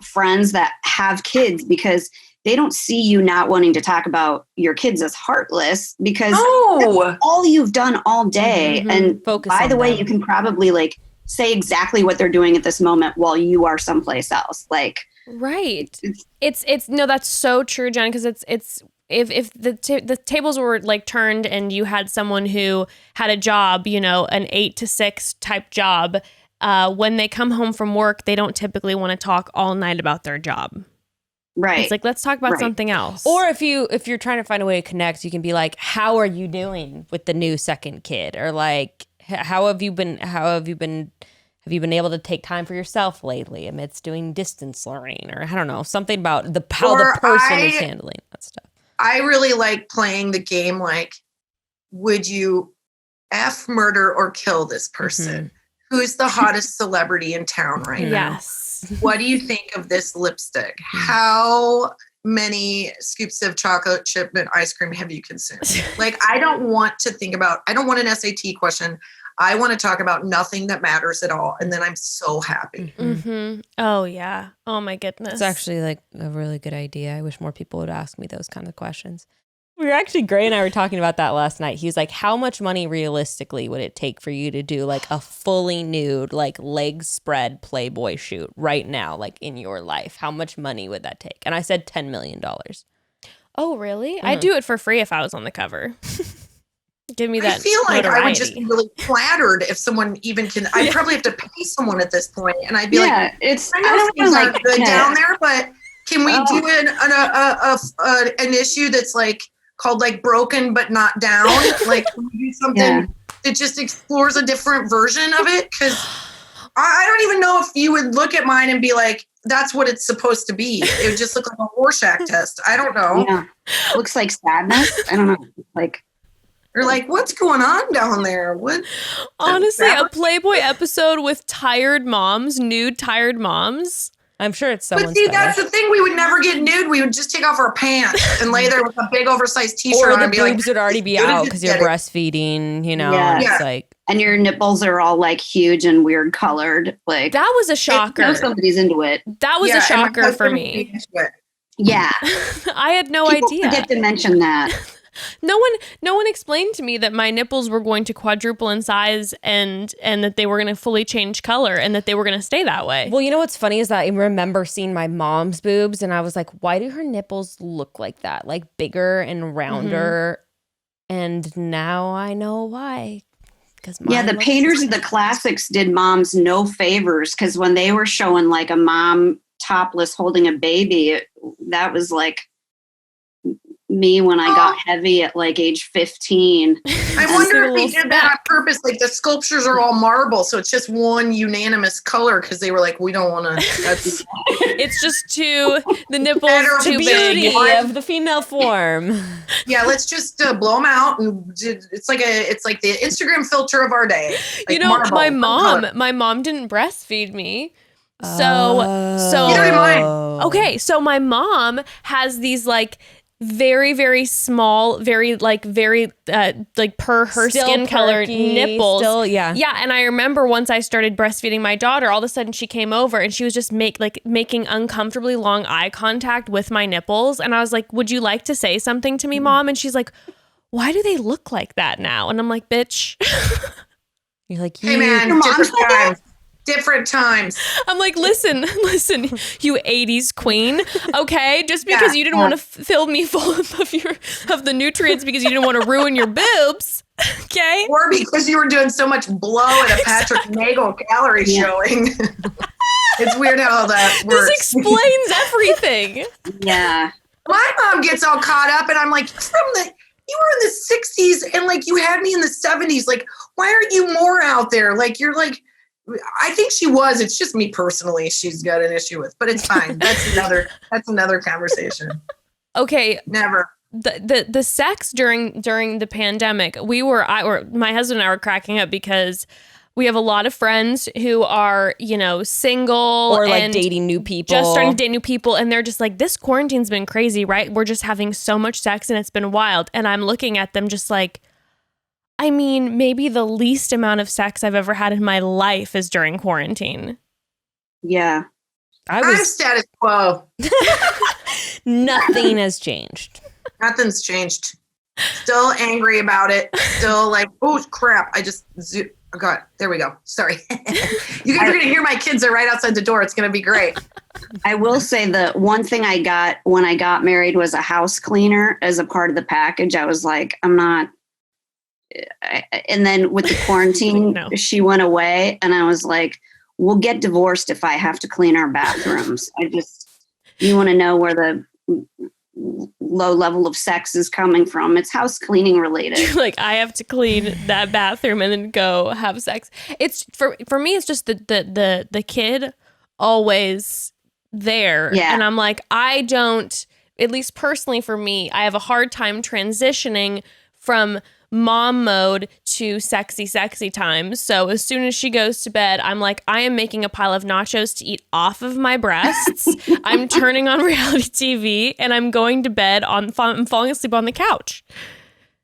friends that have kids, because they don't see you not wanting to talk about your kids as heartless, because that's all you've done all day. Mm-hmm. And focus by on the way, them. you can probably say exactly what they're doing at this moment while you are someplace else. Right. It's no, that's so true, Jen, because it's if the tables were turned and you had someone who had a job, an 8 to 6 type job, when they come home from work, they don't typically want to talk all night about their job. Right. It's like, let's talk about something else. Or if you're trying to find a way to connect, you can be like, how are you doing with the new second kid? Or like, have you been able to take time for yourself lately amidst doing distance learning? Or I don't know, something about how the person is handling that stuff. I really like playing the game like, would you F, murder, or kill this person? Mm-hmm. Who's the hottest celebrity in town right now? Yes. What do you think of this lipstick? How many scoops of chocolate chip and ice cream have you consumed? Like, I don't want an SAT question. I want to talk about nothing that matters at all. And then I'm so happy. Mm-hmm. Oh, yeah. Oh, my goodness. It's actually like a really good idea. I wish more people would ask me those kind of questions. Gray and I were talking about that last night. He was like, how much money realistically would it take for you to do like a fully nude, like legs spread Playboy shoot right now, like in your life? How much money would that take? And I said $10 million. Oh, really? I'd do it for free if I was on the cover. Give me that. I feel like notoriety. I would just be really flattered if someone even can. I'd probably have to pay someone at this point, and I'd be like, I know things aren't good down there, but can we do an issue that's like called like broken but not down? Like, can we do something that just explores a different version of it? Because I don't even know if you would look at mine and be like, that's what it's supposed to be. It would just look like a Rorschach test. I don't know. Yeah. Looks like sadness. I don't know. Like, you're like, what's going on down there? What? Honestly, a Playboy episode with nude tired moms. I'm sure it's someone's. But see, that's the thing. We would never get nude. We would just take off our pants and lay there with a big oversized t-shirt on and be like, boobs would already be out because you're breastfeeding, you know. Yeah. It's like, and your nipples are all like huge and weird colored. Like, that was a shocker. Somebody's into it. That was a shocker for me. Yeah. I had no idea. Forget to mention that. No one explained to me that my nipples were going to quadruple in size and that they were going to fully change color and that they were going to stay that way. Well, you know what's funny is that I remember seeing my mom's boobs and I was like, why do her nipples look like that? Like bigger and rounder. Mm-hmm. And now I know why. The painters of the classics did moms no favors, because when they were showing like a mom topless holding a baby, that was like me when I got heavy at like age 15. I wonder if they did that on purpose. Like the sculptures are all marble, so it's just one unanimous color because they were like, we don't want to. It's just the nipples too big. Beauty of the female form. Yeah, let's just blow them out, and it's like the Instagram filter of our day. Like, you know, marble, my mom didn't breastfeed me. So okay, so my mom has these like very, very small, very per her still skin color nipples. Still, yeah. Yeah. And I remember once I started breastfeeding my daughter, all of a sudden she came over and she was just making uncomfortably long eye contact with my nipples. And I was like, would you like to say something to me, Mom? And she's like, why do they look like that now? And I'm like, bitch. You're like, hey man, different times. I'm like, listen, you 80s queen. Okay, just because you didn't want to fill me full of the nutrients because you didn't want to ruin your boobs. Okay, or because you were doing so much blow at a Patrick Nagel calorie showing. It's weird how that works. This explains everything. Yeah, my mom gets all caught up, and I'm like, you were in the 60s, and like you had me in the 70s. Like, why aren't you more out there? Like, you're like. I think she was. It's just me personally she's got an issue with, but it's fine. That's another conversation. Okay. Never. The sex during the pandemic, my husband and I were cracking up because we have a lot of friends who are, single or like and dating new people. Just starting to date new people, and they're just like, this quarantine's been crazy, right? We're just having so much sex and it's been wild. And I'm looking at them just like, I mean, maybe the least amount of sex I've ever had in my life is during quarantine. Yeah. I'm status quo. Nothing has changed. Nothing's changed. Still angry about it. Still like, oh crap. Oh God, there we go. Sorry. You guys are going to hear my kids are right outside the door. It's going to be great. I will say the one thing I got when I got married was a house cleaner as a part of the package. I was like, and then with the quarantine, she went away and I was like, we'll get divorced if I have to clean our bathrooms. You want to know where the low level of sex is coming from. It's house cleaning related. Like, I have to clean that bathroom and then go have sex. It's for me, it's just the kid always there. Yeah. And I'm like, I don't, at least personally for me, I have a hard time transitioning from mom mode to sexy time. So as soon as she goes to bed, I'm like, I am making a pile of nachos to eat off of my breasts. I'm turning on reality TV and I'm going to bed I'm falling asleep on the couch.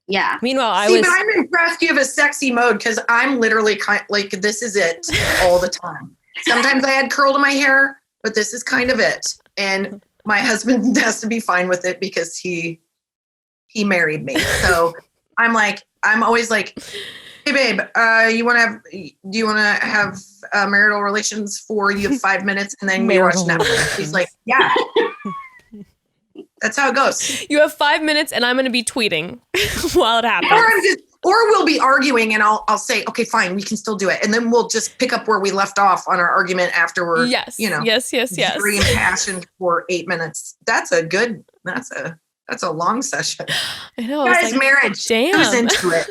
Yeah. Meanwhile, but I'm impressed you have a sexy mode, because I'm literally like, this is it all the time. Sometimes I add curl to my hair, but this is kind of it. And my husband has to be fine with it because he married me. So I'm always like, hey babe, do you want to have marital relations for you have 5 minutes and then we watch Netflix? He's like, yeah. That's how it goes. You have 5 minutes and I'm going to be tweeting while it happens. Or we'll be arguing and I'll say, okay, fine, we can still do it. And then we'll just pick up where we left off on our argument afterward. Yes. You know, yes. very impassioned for 8 minutes. That's a long session. I know. Guys, marriage. Damn. Who's into it?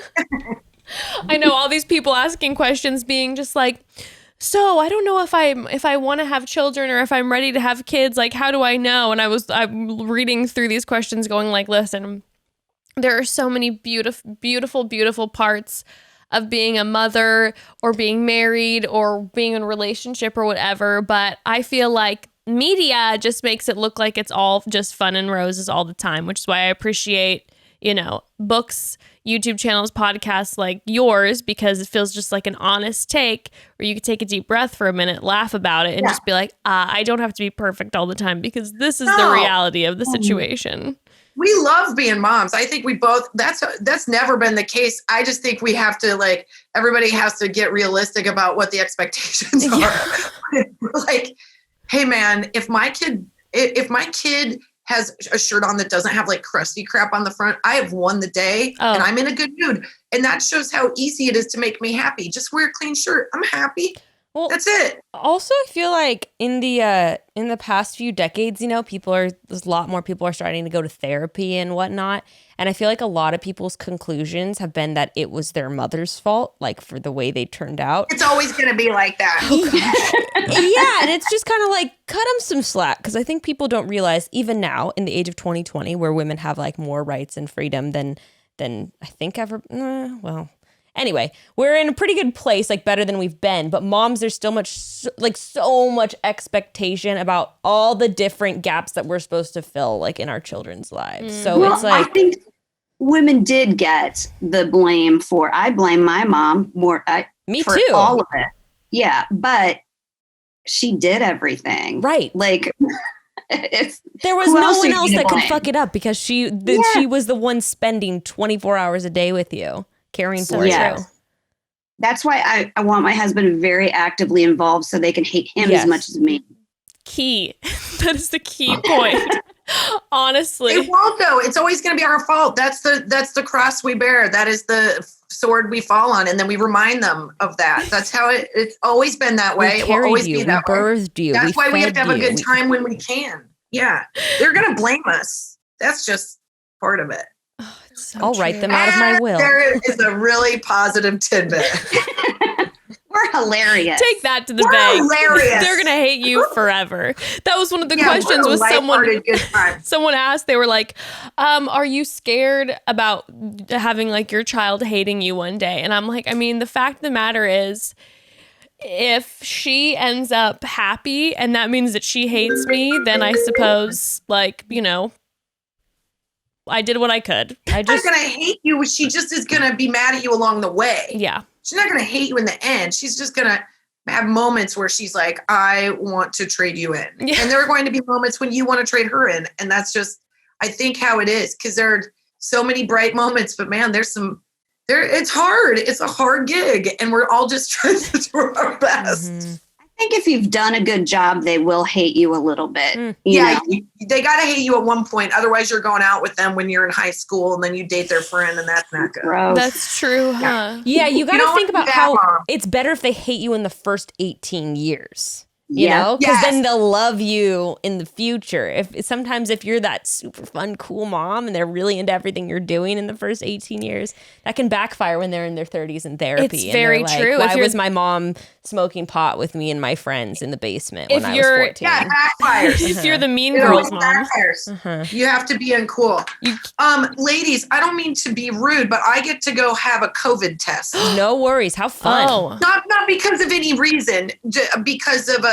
I know, all these people asking questions, being just like, so I don't know if I want to have children or if I'm ready to have kids. Like, how do I know? And I'm reading through these questions going like, listen, there are so many beautiful parts of being a mother or being married or being in a relationship or whatever. But I feel like media just makes it look like it's all just fun and roses all the time, which is why I appreciate, books, YouTube channels, podcasts like yours, because it feels just like an honest take where you could take a deep breath for a minute, laugh about it, and just be like, I don't have to be perfect all the time because this is the reality of the situation. We love being moms. I think we both, that's never been the case. I just think we have to, everybody has to get realistic about what the expectations are. Like, hey man, if my kid has a shirt on that doesn't have crusty crap on the front, I have won the day and I'm in a good mood. And that shows how easy it is to make me happy. Just wear a clean shirt. I'm happy. Well, that's it. Also, I feel like in the past few decades, there's a lot more people are starting to go to therapy and whatnot. And I feel like a lot of people's conclusions have been that it was their mother's fault, for the way they turned out. It's always going to be like that. Yeah, and it's just kind of cut them some slack, because I think people don't realize, even now in the age of 2020, where women have more rights and freedom than I think ever. Anyway, we're in a pretty good place, better than we've been. But moms, there's still so much expectation about all the different gaps that we're supposed to fill, in our children's lives. So it's I think women did get the blame I blame my mom more. Me for too. All of it. Yeah, but she did everything. Right. There was no one else that could fuck it up, because she was the one spending 24 hours a day with you. Caring for you. That's why I want my husband very actively involved so they can hate him as much as me. Key. That is the key point. Honestly. It won't though. It's always going to be our fault. That's the cross we bear. That is the sword we fall on. And then we remind them of that. That's how it's always been that way. It will always be that way. We birthed you. That's why we have to have a good time when we can. Yeah. They're going to blame us. That's just part of it. Oh, so I'll write them out of my will. There is a really positive tidbit. We're hilarious. Take that to the bank. Hilarious. They're gonna hate you forever. That was one of the questions. Was someone asked? They were like, "Are you scared about having your child hating you one day?" And I'm like, I mean, the fact of the matter is, if she ends up happy and that means that she hates me, then I suppose I did what I could. She's not going to hate you. She just is going to be mad at you along the way. Yeah. She's not going to hate you in the end. She's just going to have moments where she's like, I want to trade you in. Yeah. And there are going to be moments when you want to trade her in. And that's just, I think, how it is. Because there are so many bright moments. But man, it's hard. It's a hard gig. And we're all just trying to do our best. Mm-hmm. I I think if you've done a good job, they will hate you a little bit. You know? They got to hate you at one point. Otherwise, you're going out with them when you're in high school and then you date their friend, and that's not good. Gross. That's true, huh? Yeah, you got to think about how Mom. it's better if they hate you in the first 18 years. You Yeah. know, because Yes. then they'll love you in the future. If you're that super fun, cool mom and they're really into everything you're doing in the first 18 years, that can backfire when they're in their 30s in therapy. It's and very they're like, true. Why If you're- was my mom smoking pot with me and my friends in the basement when If I was you're- 14? Yeah, it backfires. If you're the mean It girls always mom. backfires. You have to be uncool. Ladies, I don't mean to be rude, but I get to go have a COVID test. No worries. How fun. Oh, Not because of any reason, because of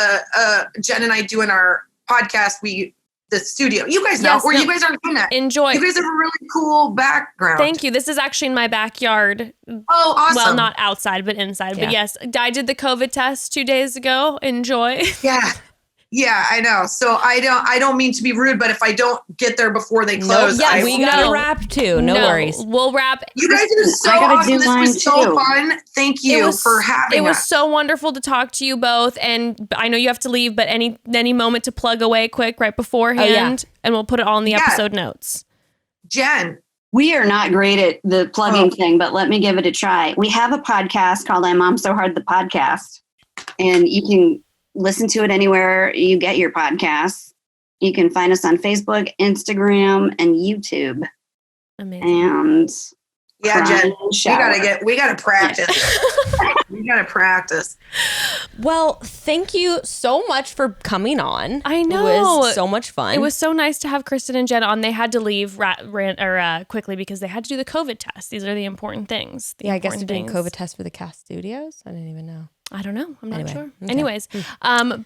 Jen and I doing our podcast. The studio. You guys know, Yes, or no. you guys aren't doing that. enjoy. You guys have a really cool background. Thank you. This is actually in my backyard. Oh, awesome. Well, not outside, but inside. Yeah. But yes, I did the COVID test 2 days ago. Enjoy. Yeah, I know. So I don't mean to be rude, but if I don't get there before they close, Yeah, we got No. to wrap too. No worries. We'll wrap. You guys are so I gotta awesome. do This mine was so too. fun. Thank you for having It was us. so wonderful to talk to you both, and I know you have to leave, but any moment to plug away quick right beforehand, and we'll put it all in the episode notes. Jen. We are not great at the plugging thing, but let me give it a try. We have a podcast called I'm Mom So Hard, the podcast, and you can listen to it anywhere you get your podcasts. You can find us on Facebook, Instagram, and YouTube. Amazing. And Yeah, cry Jen. in the shower. We gotta practice. We gotta practice. Well, thank you so much for coming on. I know. It was so much fun. It was so nice to have Kristin and Jen on. They had to leave quickly because they had to do the COVID test. These are the important things. I guess they're doing things. COVID test for the cast studios. I didn't even know. I don't know. I'm not Anyway, sure. okay. Anyways,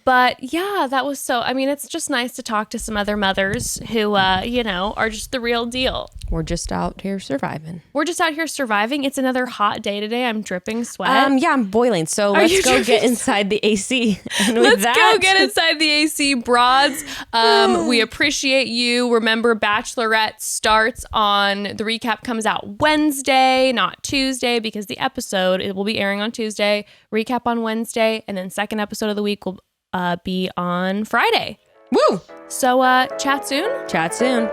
but yeah, that was so. I mean, it's just nice to talk to some other mothers who, are just the real deal. We're just out here surviving. We're just out here surviving. It's another hot day today. I'm dripping sweat. Yeah, I'm boiling. So Are you let's go get dripping? inside the AC. And with Let's that, go get inside the AC, broads. We appreciate you. Remember, Bachelorette starts on, the recap comes out Wednesday, not Tuesday, because it will be airing on Tuesday. Recap on Wednesday, and then second episode of the week will be on Friday. Woo! So chat soon. Chat soon.